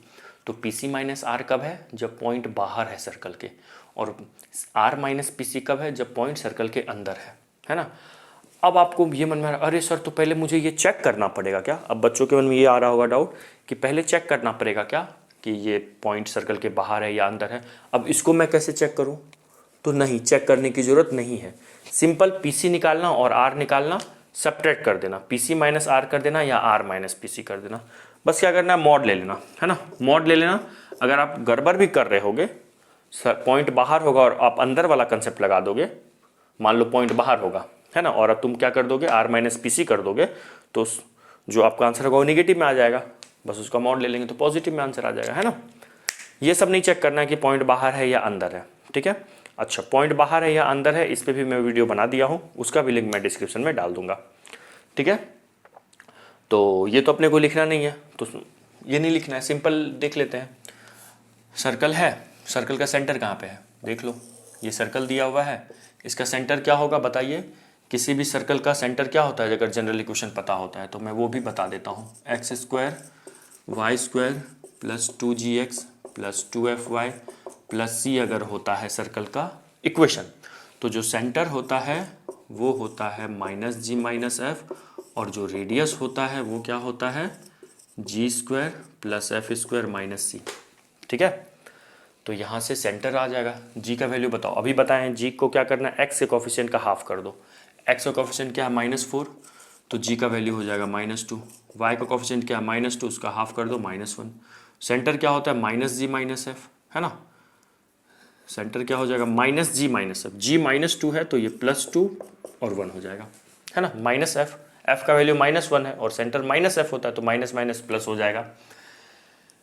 तो पी सी माइनस आर कब है, जब पॉइंट बाहर है सर्कल के, और आर माइनस पी सी कब है, जब पॉइंट सर्कल के अंदर है ना। अब आपको ये मन में आ रहा, अरे सर तो पहले मुझे ये चेक करना पड़ेगा क्या, अब बच्चों के मन में ये आ रहा होगा डाउट कि पहले चेक करना पड़ेगा क्या कि ये पॉइंट सर्कल के बाहर है या अंदर है। अब इसको मैं कैसे चेक करूं, तो नहीं, चेक करने की जरूरत नहीं है, सिंपल पीसी निकालना और आर निकालना, सब्ट्रैक्ट कर देना, पीसी माइनस आर कर देना या आर माइनस पीसी कर देना। बस क्या करना है, मॉड ले लेना, है ना, मॉड ले लेना। अगर आप गड़बड़ भी कर रहे होगे, पॉइंट बाहर होगा और आप अंदर वाला कंसेप्ट लगा दोगे, मान लो पॉइंट बाहर होगा, है ना, और अब तुम क्या कर दोगे, आर माइनस पी सी कर दोगे, तो जो आपका आंसर होगा वो निगेटिव में आ जाएगा, बस उसका मॉड ले लेंगे तो पॉजिटिव में आंसर आ जाएगा, है ना। ये सब नहीं चेक करना है कि पॉइंट बाहर है या अंदर है, ठीक है। अच्छा, पॉइंट बाहर है या अंदर है, इस पर भी मैं वीडियो बना दिया हूँ, उसका भी लिंक मैं डिस्क्रिप्शन में डाल दूंगा, ठीक है। तो ये तो अपने को लिखना नहीं है, तो ये नहीं लिखना है, सिंपल देख लेते हैं। सर्कल है, सर्कल का सेंटर कहाँ पे है, देख लो, ये सर्कल दिया हुआ है, इसका सेंटर क्या होगा बताइए। किसी भी सर्कल का सेंटर क्या होता है, अगर जनरल इक्वेशन पता होता है तो मैं वो भी बता देता हूँ, X square Y square plus 2gx plus 2fy plus C अगर होता है सर्कल का इक्वेशन, तो जो सेंटर होता है वो होता है माइनस जी माइनस एफ, और जो रेडियस होता है वो क्या होता है, G square plus F square minus C, ठीक है। तो यहाँ से सेंटर आ जाएगा। जी का वैल्यू बताओ, अभी बताएं, जी को क्या करना है, एक्स के कोफिशिएंट का हाफ कर दो, एक्स का कोफिशिएंट क्या है -4, तो जी का वैल्यू हो जाएगा -2, वाई का कोफिशिएंट क्या है -2, उसका हाफ कर दो -1। सेंटर क्या होता है, माइनस जी माइनस एफ, है ना, सेंटर क्या हो जाएगा, माइनस जी माइनस एफ, जी -2 है तो ये +2 और 1 हो जाएगा, है ना, माइनस एफ, एफ का वैल्यू -1 है और सेंटर माइनस एफ होता है तो माइनस माइनस प्लस हो जाएगा।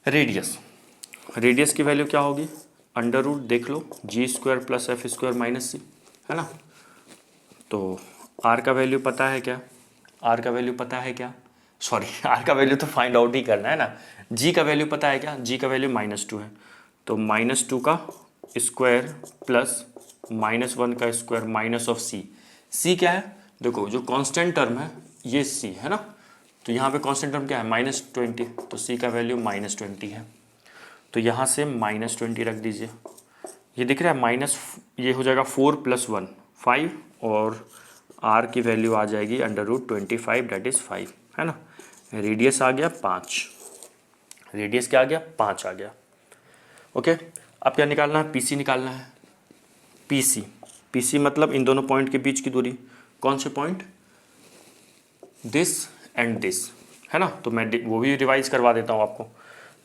रेडियस, रेडियस की वैल्यू क्या होगी, अंडर रूट देख लो, G square plus F square minus C, है ना। तो आर का वैल्यू पता है क्या, आर का वैल्यू पता है क्या, सॉरी आर का वैल्यू तो फाइंड आउट ही करना है ना। जी का वैल्यू पता है क्या, जी का वैल्यू -2 है, तो -2 का स्क्वायर प्लस -1 का स्क्वायर माइनस ऑफ सी, सी क्या है, देखो जो कांस्टेंट टर्म है ये सी है ना, तो यहाँ पे कांस्टेंट टर्म क्या है -20, तो सी का वैल्यू -20 है, तो यहाँ से -20 रख दीजिए, ये दिख रहा है माइनस, ये हो जाएगा 4 + 1 5, और आर की वैल्यू आ जाएगी √25 दैट इज़ 5, है ना। रेडियस आ गया 5, रेडियस क्या आ गया, 5 आ गया, ओके। अब क्या निकालना है, पीसी निकालना है, पीसी, पीसी मतलब इन दोनों पॉइंट के बीच की दूरी, कौन से पॉइंट, दिस एंड दिस, है ना। तो मैं वो भी रिवाइज करवा देता हूँ आपको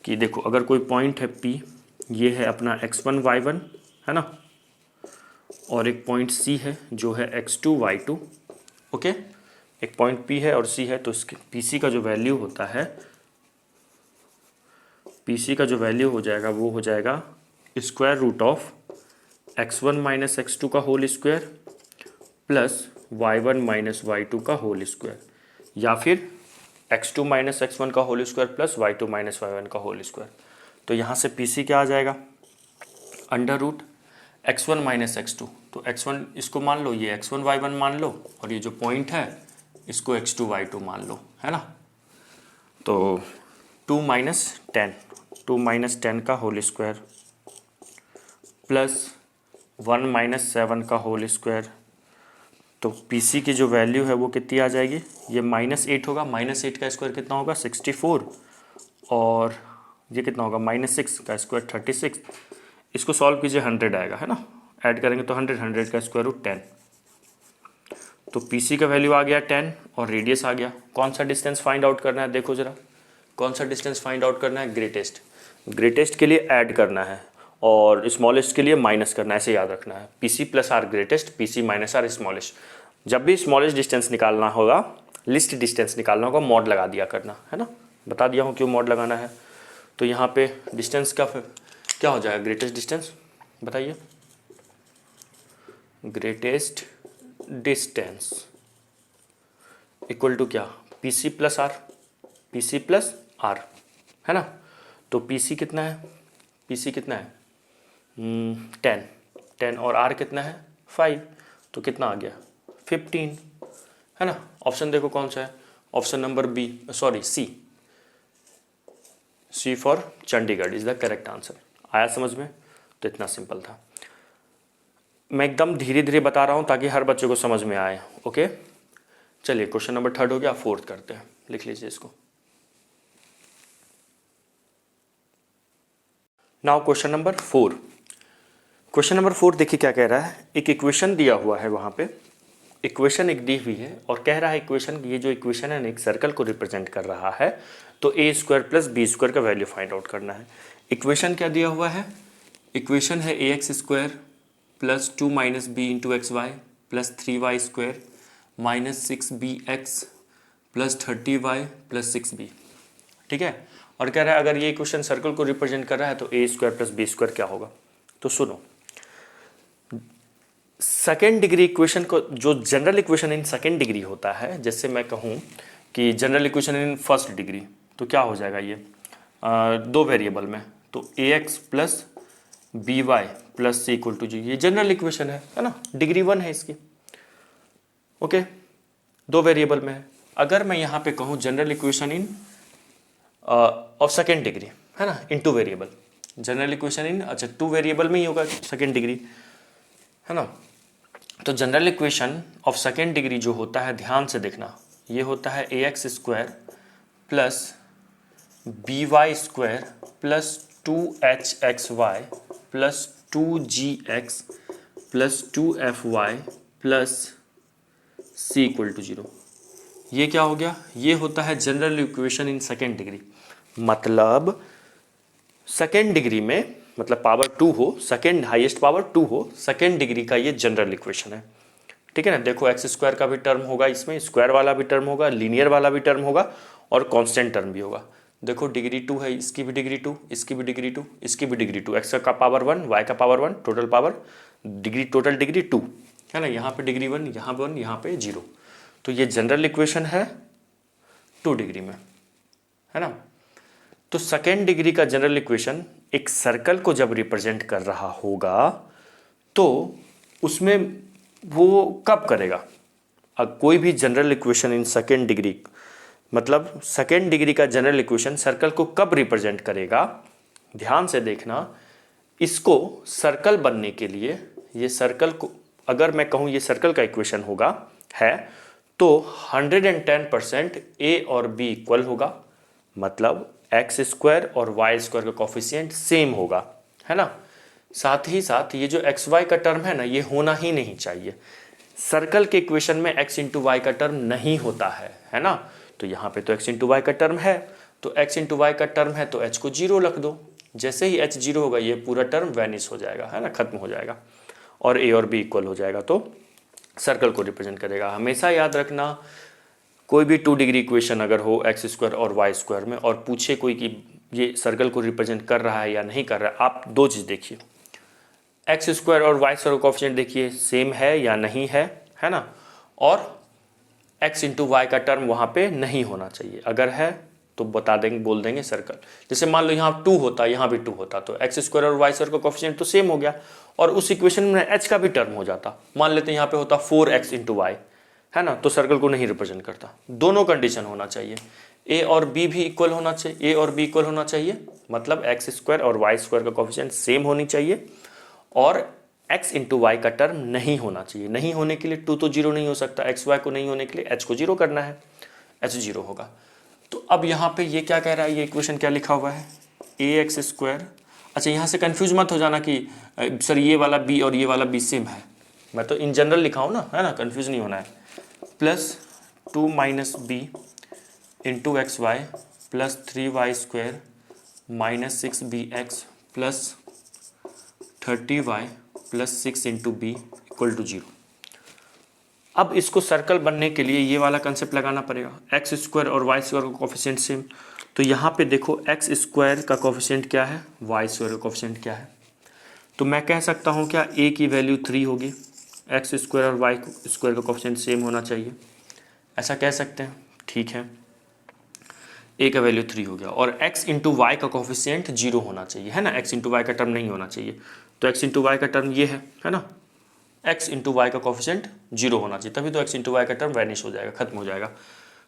कि देखो, अगर कोई पॉइंट है पी, ये है अपना x1 y1, है ना, और एक पॉइंट सी है जो है x2 y2, ओके। एक पॉइंट पी है और सी है, तो इसके पीसी का जो वैल्यू होता है, पीसी का जो वैल्यू हो जाएगा वो हो जाएगा √ऑफ x1 माइनस x2 का whole square plus y1 minus y2 का होल स्क्वायर, या फिर x2 माइनस x1 का whole square plus y2 minus y1 का होल स्क्वायर। तो यहाँ से पीसी क्या आ जाएगा, √x1 माइनस x2, तो x1 इसको मान लो, ये x1 y1 मान लो, और ये जो पॉइंट है इसको x2 y2 मान लो, है ना। तो 2 - 10 का होल स्क्वायर प्लस 1 - 7 का होल स्क्वायर, तो पीसी की जो वैल्यू है वो कितनी आ जाएगी, ये -8 होगा, -8 का स्क्वायर कितना होगा 64, और ये कितना होगा -6 का स्क्वायर 36, इसको सॉल्व कीजिए 100 आएगा, है ना, ऐड करेंगे तो 100 का स्क्वायर रूट 10, तो पीसी का वैल्यू आ गया 10 और रेडियस आ गया। कौन सा डिस्टेंस फाइंड आउट करना है, देखो जरा, कौन सा डिस्टेंस फाइंड आउट करना है, ग्रेटेस्ट, ग्रेटेस्ट के लिए ऐड करना है और स्मॉलेस्ट के लिए माइनस करना है, ऐसे याद रखना है, PC plus R greatest, PC minus R smallest. जब भी स्मॉलेस्ट डिस्टेंस निकालना होगा, लिस्ट डिस्टेंस निकालना होगा, मॉड लगा दिया करना, है ना, बता दिया हूँ क्यों मॉड लगाना है। तो यहाँ पे डिस्टेंस का क्या हो जाएगा, ग्रेटेस्ट डिस्टेंस बताइए, ग्रेटेस्ट डिस्टेंस इक्वल टू क्या, PC plus R, PC plus R, है ना। तो PC कितना है, PC कितना है 10 और R कितना है 5, तो कितना आ गया 15, है ना। ऑप्शन देखो कौन सा है, option number B, sorry C for Chandigarh is the correct answer. आया समझ में, तो इतना सिंपल था। मैं एकदम धीरे धीरे बता रहा हूँ ताकि हर बच्चे को समझ में आए। ओके, चलिए क्वेश्चन नंबर 3 हो गया, 4 करते हैं, लिख लीजिए इसको। Now question number 4। Question number 4 देखिए क्या कह रहा है। एक इक्वेशन दिया हुआ है, वहां पे इक्वेशन एक दी हुई है और कह रहा है इक्वेशन, ये जो इक्वेशन है ना एक सर्कल को रिप्रेजेंट कर रहा है, तो a² प्लस b² का वैल्यू फाइंड आउट करना है। इक्वेशन क्या दिया हुआ है, इक्वेशन है ax² plus 2 minus B into X Y plus 3y² minus 6bx plus 30y plus 6b, ठीक है। और कह रहा है अगर ये इक्वेशन सर्कल को रिप्रेजेंट कर रहा है तो a² प्लस b² क्या होगा। तो सुनो, सेकेंड डिग्री इक्वेशन को, जो general equation in second degree होता है, जैसे मैं कहूँ कि general equation in first degree, तो क्या हो जाएगा ये 2 वेरिएबल में, तो ax plus by plus c equal to G, ये जनरल इक्वेशन है ना, डिग्री 1 है इसकी। ओके, 2 वेरिएबल में है। अगर मैं यहाँ पे कहूँ general equation in of second degree, है ना, इन 2 वेरिएबल, जनरल इक्वेशन इन, अच्छा 2 वेरिएबल में ही होगा सेकेंड डिग्री, है ना। तो general equation of second degree जो होता है, ध्यान से देखना, ये होता है ax² plus by² plus 2hxy plus 2gx plus 2fy plus c equal to 0। ये क्या हो गया, ये होता है general equation in second degree. मतलब सेकेंड डिग्री में, मतलब पावर 2 हो, सेकेंड हाईएस्ट पावर 2 हो, सेकेंड डिग्री का ये जनरल इक्वेशन है, ठीक है ना। देखो x² का भी टर्म होगा इसमें, स्क्वायर वाला भी टर्म होगा, लीनियर वाला भी टर्म होगा और कांस्टेंट टर्म भी होगा। देखो डिग्री 2 है, इसकी भी डिग्री 2, इसकी भी डिग्री 2, इसकी भी डिग्री 2, x का पावर 1, y का power 1, total power degree, total degree 2, है ना। यहाँ पे डिग्री 1, यहाँ पे 1, यहाँ पे 0। तो ये जनरल इक्वेशन है 2 डिग्री में, है ना। तो सेकेंड डिग्री का जनरल इक्वेशन एक सर्कल को जब रिप्रेजेंट कर रहा होगा तो उसमें वो कब करेगा, अब कोई भी general equation in second degree, मतलब सेकेंड डिग्री का जनरल इक्वेशन सर्कल को कब रिप्रेजेंट करेगा, ध्यान से देखना। इसको सर्कल बनने के लिए, ये सर्कल को, अगर मैं कहूँ ये सर्कल का इक्वेशन होगा है, तो 110% a और b इक्वल होगा, मतलब x² और y² का कोफिशिएंट सेम होगा, है ना। साथ ही साथ ये जो xy का टर्म है ना, ये होना ही नहीं चाहिए। सर्कल के इक्वेशन में x इंटू वाई का टर्म नहीं होता है ना। तो यहाँ पे तो x इंटू वाई का टर्म है, तो x इंटू वाई का टर्म है तो h को 0 रख दो। जैसे ही h 0 होगा ये पूरा टर्म वैनिश हो जाएगा, है ना, खत्म हो जाएगा और a और b इक्वल हो जाएगा, तो सर्कल को रिप्रेजेंट करेगा। हमेशा याद रखना, कोई भी 2 डिग्री इक्वेशन अगर हो x² और y² में और पूछे कोई कि ये सर्कल को रिप्रेजेंट कर रहा है या नहीं कर रहा है, आप 2 चीज़ देखिए, x² और y² का कोफिशिएंट देखिए सेम है या नहीं है ना, और x इंटू वाई का टर्म वहाँ पे नहीं होना चाहिए। अगर है तो बता देंगे, बोल देंगे सर्कल। जैसे मान लो यहाँ 2 होता, यहाँ भी 2 होता, तो x² और y² का कोफिशिएंट तो सेम हो गया और उस इक्वेशन में h का भी टर्म हो जाता। मान लेते हैं यहाँ पे होता 4x इंटू वाई, है ना, तो सर्कल को नहीं रिप्रेजेंट करता। दोनों कंडीशन होना चाहिए, a और b भी इक्वल होना चाहिए, a और b इक्वल होना चाहिए, मतलब x² और y² का कोफिशिएंट सेम होनी चाहिए और x इंटू वाई का टर्म नहीं होना चाहिए। नहीं होने के लिए 2 तो 0 नहीं हो सकता, xy को नहीं होने के लिए h को 0 करना है, h 0 होगा। तो अब यहाँ पे ये क्या कह रहा है, ये इक्वेशन क्या लिखा हुआ है, ax²। अच्छा यहाँ से कंफ्यूज मत हो जाना कि सर ये वाला b और ये वाला b सेम है, मैं तो इन जनरल लिखा हूँ ना, है ना, कंफ्यूज नहीं होना है। Plus 2 minus B into X Y plus 3y² minus 6bx plus 30y plus 6 into B equal to 0। अब इसको सर्कल बनने के लिए ये वाला कंसेप्ट लगाना पड़ेगा, x² और y² का कोफिशिएंट सेम। तो यहाँ पे देखो x² का कोफिशिएंट क्या है, y² का कोफिशिएंट क्या है, तो मैं कह सकता हूँ क्या a की वैल्यू 3 होगी, एक्स स्क्वायर और वाई स्क्वायर का कोफिशिएंट सेम होना चाहिए, ऐसा कह सकते हैं। ठीक है, ए का वैल्यू 3 हो गया और x इंटू वाई का कोफिशिएंट 0 होना चाहिए, है ना। x इंटू वाई का टर्म नहीं होना चाहिए, तो x इंटू वाई का टर्म ये है ना। x इंटू वाई का कोफिशिएंट 0 होना चाहिए, तभी तो x इंटू वाई का टर्म वैनिश हो जाएगा, खत्म हो जाएगा।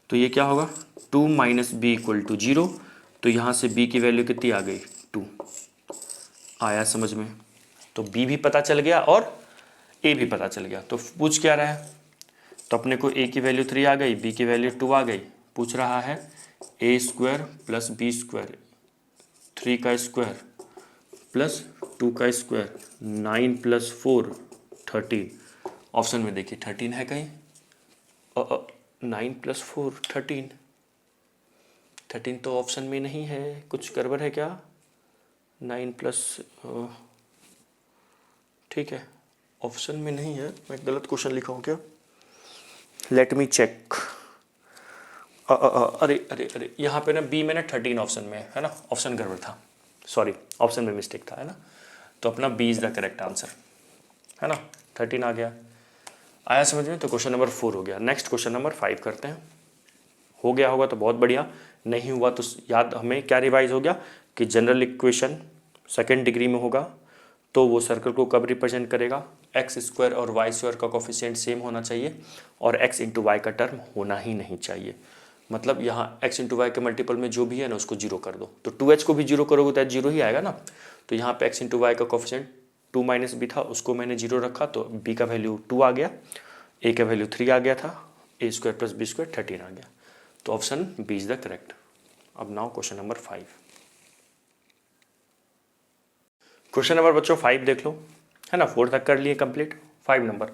तो ये क्या होगा, 2 माइनस बी इक्वल टू 0। तो यहाँ से b की वैल्यू कितनी आ गई, 2। आया समझ में। तो b भी पता चल गया और a भी पता चल गया। तो पूछ क्या रहा है, तो अपने को a की वैल्यू 3 आ गई, b की वैल्यू 2 आ गई। पूछ रहा है a square plus B square 3 का स्क्वायर प्लस 2 का स्क्वायर 9 प्लस 4 13। ऑप्शन में देखिए 13 है कहीं, 9 प्लस 4 13, 13 तो ऑप्शन में नहीं है, कुछ गड़बड़ है क्या। 9 प्लस, ठीक है ऑप्शन में नहीं है, मैं गलत क्वेश्चन लिखा हूँ क्या, लेट मी चेक। अरे अरे अरे यहाँ पे ना बी में ना 13 ऑप्शन में है ना, ऑप्शन गड़बड़ था, सॉरी ऑप्शन में मिस्टेक था, है ना। तो अपना B is the correct answer, है ना। 13 आ गया, आया समझ में। तो क्वेश्चन नंबर 4 हो गया। नेक्स्ट क्वेश्चन नंबर 5 करते हैं। हो गया होगा तो बहुत बढ़िया, नहीं हुआ तो याद हमें क्या रिवाइज हो गया कि जनरल इक्वेशन सेकेंड डिग्री में होगा तो वो सर्कल को कब रिप्रेजेंट करेगा, एक्स स्क्वायर और वाई स्क्वायर का कोफिशिएंट सेम होना चाहिए और एक्स इंटू वाई का टर्म होना ही नहीं चाहिए। मतलब यहाँ x इंटू वाई के मल्टीपल में जो भी है ना उसको जीरो कर दो, तो 2h को भी जीरो करोगे तो जीरो ही आएगा ना। तो यहाँ पे x इंटू वाई का कोफिशिएंट 2 माइनस बी था, उसको मैंने जीरो रखा तो b का वैल्यू 2 आ गया, a का वैल्यू 3 आ गया था, a square plus B square 13 आ गया। तो option B is the correct. अब now question number 5। Question number बच्चों 5 देख लो, है ना। 4 तक कर लिए कंप्लीट, 5 नंबर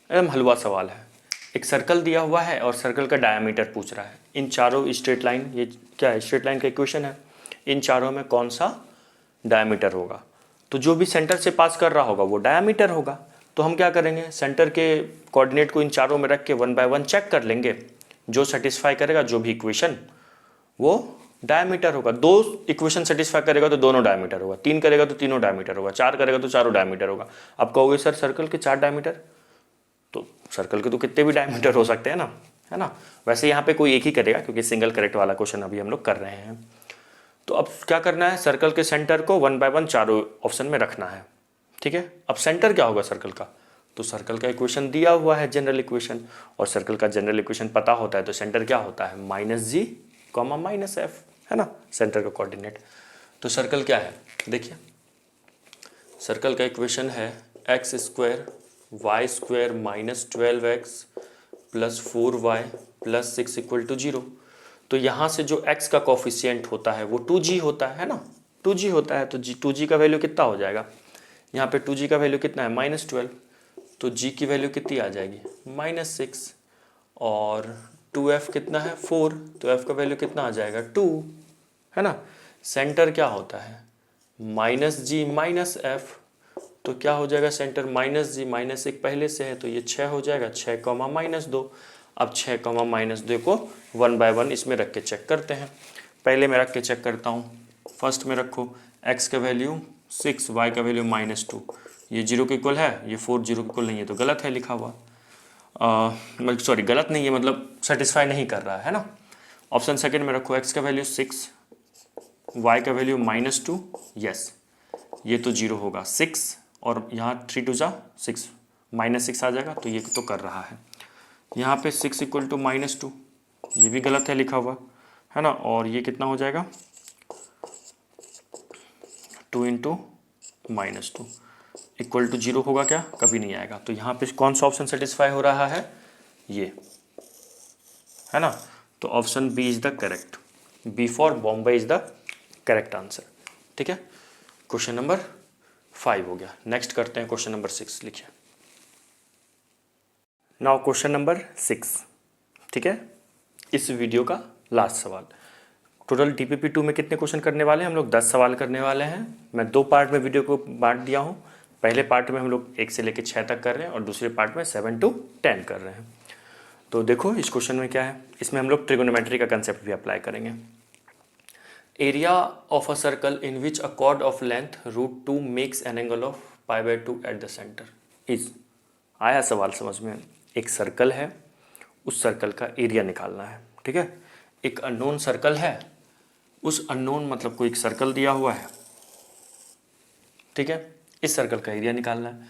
एकदम हलवा सवाल है। एक सर्कल दिया हुआ है और सर्कल का डायमीटर पूछ रहा है। इन चारों स्ट्रेट लाइन, ये क्या है, स्ट्रेट लाइन का इक्वेशन है, इन चारों में कौन सा डायमीटर होगा। तो जो भी सेंटर से पास कर रहा होगा वो डायमीटर होगा। तो हम क्या करेंगे, सेंटर के कोऑर्डिनेट को इन चारों में रख के 1 बाय 1 चेक कर लेंगे, जो सेटिस्फाई करेगा जो भी इक्वेशन वो डायमीटर होगा। 2 इक्वेशन सेटिस्फाई करेगा तो दोनों डायमीटर होगा, 3 करेगा तो तीनों डायमीटर होगा, 4 करेगा तो चारों डायमीटर होगा। अब कहोगे सर सर्कल के 4 डायमीटर, तो सर्कल के तो कितने भी डायमीटर हो सकते हैं ना, है ना। वैसे यहाँ पे कोई एक ही करेगा क्योंकि सिंगल करेक्ट वाला क्वेश्चन अभी हम लोग कर रहे हैं। तो अब क्या करना है, सर्कल के सेंटर को 1 बाय 1 चारों ऑप्शन में रखना है, ठीक है। अब सेंटर क्या होगा सर्कल का, तो सर्कल का इक्वेशन दिया हुआ है जनरल इक्वेशन, और सर्कल का जनरल इक्वेशन पता होता है तो सेंटर क्या होता है, -g, -f, है ना, सेंटर का कोऑर्डिनेट। तो सर्कल क्या है, देखिए सर्कल का इक्वेशन है X square Y square -12x plus 4y plus 6 equal to 0। तो यहाँ से जो x का कोफिशिएंट होता है वो 2g होता है ना, 2g होता है। तो 2g का वैल्यू कितना हो जाएगा, यहाँ पे 2g का वैल्यू कितना है -12, तो g की वैल्यू कितनी आ जाएगी -6, और 2f कितना है 4, तो f का वैल्यू कितना आ जाएगा 2, है ना। सेंटर क्या होता है -g -f, तो क्या हो जाएगा सेंटर -g -1 पहले से है तो ये 6 हो जाएगा, 6 -2। अब 6 -2 को 1 बाय 1 इसमें रख के चेक करते हैं। पहले मैं रख के चेक करता हूँ, फर्स्ट में रखो x का वैल्यू 6, y का वैल्यू -2, ये 0 के इक्वल है, ये 4 0 के इक्वल नहीं है तो गलत है लिखा हुआ, सॉरी गलत नहीं है मतलब सेटिस्फाई नहीं कर रहा है ना। ऑप्शन सेकंड में रखो x का वैल्यू 6, y का वैल्यू -2, यस ये तो 0 होगा 6, और यहाँ 3 2 जा 6, -6 आ जाएगा तो ये तो कर रहा है। यहाँ पे 6 इक्वल टू -2, ये भी गलत है लिखा हुआ, है ना। और ये कितना हो जाएगा 2 इंटू -2 इक्वल टू 0 होगा क्या, कभी नहीं आएगा। तो यहाँ पे कौन सा ऑप्शन सेटिस्फाई हो रहा है, ये, है ना। तो option B is the correct, B for Bombay is the correct answer, ठीक है। क्वेश्चन नंबर 5 हो गया। नेक्स्ट करते हैं क्वेश्चन नंबर 6, लिखिए नाउ क्वेश्चन नंबर 6, ठीक है। इस वीडियो का लास्ट सवाल। टोटल DPP 2 में कितने क्वेश्चन करने वाले हैं हम लोग, 10 सवाल करने वाले हैं। मैं 2 पार्ट में वीडियो को बांट दिया हूँ। पहले पार्ट में हम लोग 1 से लेकर 6 तक कर रहे हैं और दूसरे पार्ट में 7 to 10 कर रहे हैं। तो देखो इस क्वेश्चन में क्या है, इसमें हम लोग ट्रिगोनोमेट्री का कंसेप्ट भी अप्लाई करेंगे। Area of a circle in which a chord of length √2 makes an angle of π/2 at the centre is, आया सवाल समझ में? एक सर्कल है, उस सर्कल का एरिया निकालना है, ठीक है। एक अननोन सर्कल है, उस अननोन मतलब कोई एक सर्कल दिया हुआ है, ठीक है, इस सर्कल का एरिया निकालना है।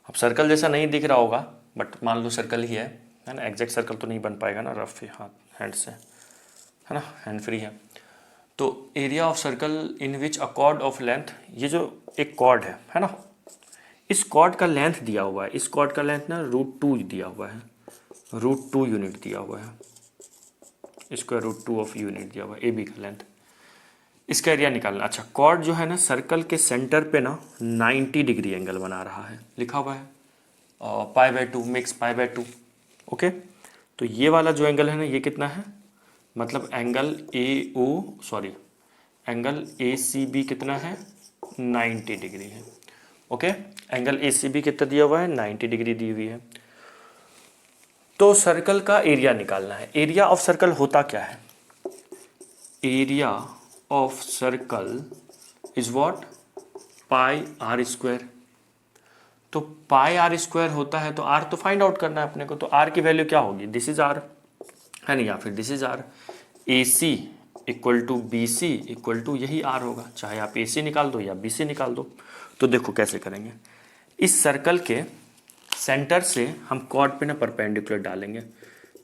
अब सर्कल जैसा नहीं दिख रहा होगा, बट मान लो सर्कल ही है ना, एग्जैक्ट सर्कल तो नहीं बन पाएगा ना रफ हाथ हैंड से, है ना, हैंड फ्री है। तो area of circle in which a chord of length, ये जो एक कॉर्ड है ना, इस कॉर्ड का लेंथ दिया हुआ है, इस कॉर्ड का लेंथ ना √2 दिया हुआ है, √2 यूनिट दिया हुआ है, इसका √2 ऑफ यूनिट दिया हुआ है, AB का लेंथ, इसका एरिया निकालना। अच्छा, कॉर्ड जो है ना सर्कल के सेंटर पे ना 90 डिग्री एंगल बना रहा है, लिखा हुआ है π/2 मिक्स π/2, ओके। तो ये वाला जो एंगल है ना, ये कितना है, मतलब एंगल एंगल ACB कितना है, 90 डिग्री है, ओके। एंगल ACB कितना दिया हुआ है, 90 डिग्री दी हुई है। तो सर्कल का एरिया निकालना है। एरिया ऑफ सर्कल होता क्या है, area of circle is what, πr²। तो πr² होता है, तो r तो फाइंड आउट करना है अपने को, तो r की वैल्यू क्या होगी, दिस इज r है ना, या फिर this is r। AC equal to BC equal to यही r होगा, चाहे आप AC निकाल दो या BC निकाल दो। तो देखो कैसे करेंगे, इस सर्कल के सेंटर से हम कॉर्ड पे ना परपेंडिकुलर डालेंगे।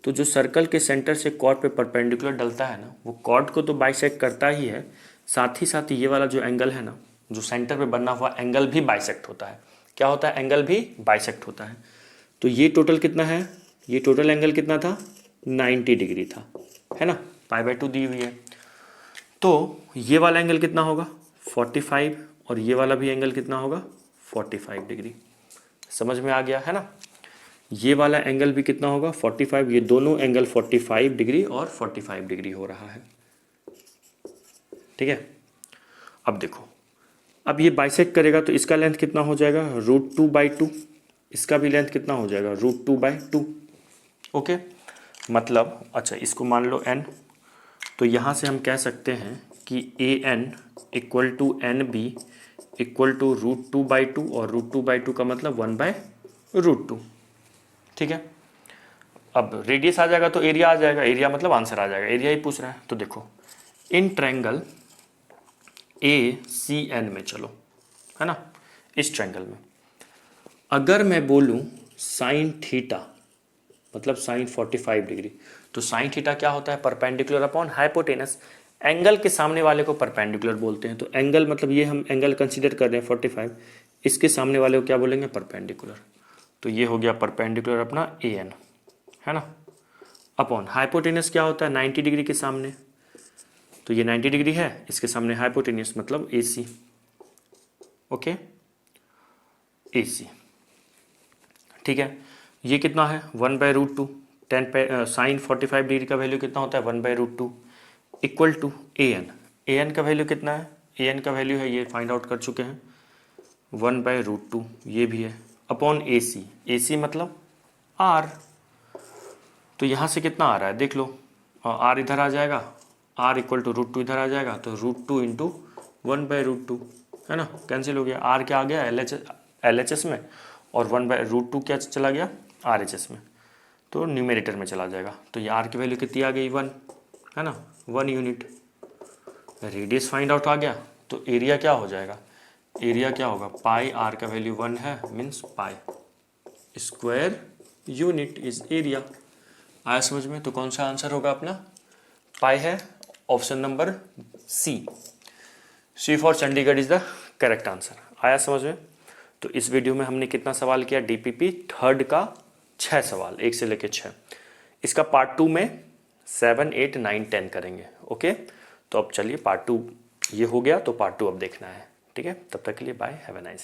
तो जो सर्कल के सेंटर से कॉर्ड पे परपेंडिकुलर डलता है ना, वो कॉर्ड को तो बाइसेक्ट करता ही है, साथ ही ये वाला जो एंगल है ना, जो सेंटर पे बना हुआ एंगल भी बाइसेक्ट होता है। क्या होता है, एंगल भी बाइसेक्ट होता है। तो ये टोटल कितना है, ये टोटल एंगल कितना था, 90 डिग्री था, है ना, π/2 दी हुई है। तो ये वाला एंगल कितना होगा, 45, और ये वाला भी एंगल कितना होगा, 45 डिग्री। समझ में आ गया है ना। ये वाला एंगल भी कितना होगा, 45, ये दोनों एंगल 45 डिग्री और 45 डिग्री हो रहा है, ठीक है। अब देखो, अब ये बाइसेक्ट करेगा तो इसका लेंथ कितना हो जाएगा, √2/2, इसका भी लेंथ कितना हो जाएगा, √2/2, ओके। मतलब अच्छा, इसको मान लो n, तो यहाँ से हम कह सकते हैं कि AN equal to NB equal to √2/2, और √2/2 का मतलब 1/√2, ठीक है। अब रेडियस आ जाएगा तो एरिया आ जाएगा, एरिया मतलब आंसर आ जाएगा, एरिया ही पूछ रहा है। तो देखो, इन ट्रायंगल ACN में चलो, है ना, इस ट्रायंगल में अगर मैं बोलूं साइन थीटा मतलब साइन 45 डिग्री, तो साइन थीटा क्या होता है, परपेंडिकुलर अपॉन हाइपोटेनस। एंगल के सामने वाले को परपेंडिकुलर बोलते हैं। तो एंगल मतलब ये हम एंगल कंसीडर कर रहे हैं 45, इसके सामने वाले को क्या बोलेंगे, परपेंडिकुलर। तो ये हो गया परपेंडिकुलर अपना AN, है ना, अपॉन हाइपोटेनस क्या होता है, 90 डिग्री के सामने, तो ये 90 डिग्री है, इसके सामने हाइपोटेनस मतलब AC, ओके, AC, ठीक है। ये कितना है, 1/√2, साइन 45 डिग्री का वैल्यू कितना होता है, 1/√2 इक्वल टू AN का वैल्यू कितना है, AN का वैल्यू है, ये फाइंड आउट कर चुके हैं, 1/√2, ये भी है, अपॉन AC मतलब R। तो यहाँ से कितना आ रहा है देख लो, R इधर आ जाएगा, R इक्वल टू √2 इधर आ जाएगा, तो √2 इंटू 1/√2, है ना, कैंसिल हो गया। R क्या आ गया, LHS में, और 1/√2 क्या चला गया, RHS में, तो न्यूमेरेटर में चला जाएगा। तो ये R की वैल्यू कितनी आ गई, 1, है ना, 1 यूनिट। रेडियस फाइंड आउट आ गया, तो एरिया क्या हो जाएगा, एरिया क्या होगा, πr का वैल्यू 1 है, मीन्स π² यूनिट इज एरिया। आया समझ में। तो कौन सा आंसर होगा अपना, पाई है, option number C for Chandigarh is the correct answer. आया समझ में। तो इस वीडियो में हमने कितना सवाल किया, DPP थर्ड का 6 सवाल, 1 से लेकर 6। इसका पार्ट 2 में 7, 8, 9, 10 करेंगे, ओके। तो अब चलिए पार्ट 2 ये हो गया, तो पार्ट 2 अब देखना है, ठीक है। तब तक के लिए बाय, हैव अ नाइस।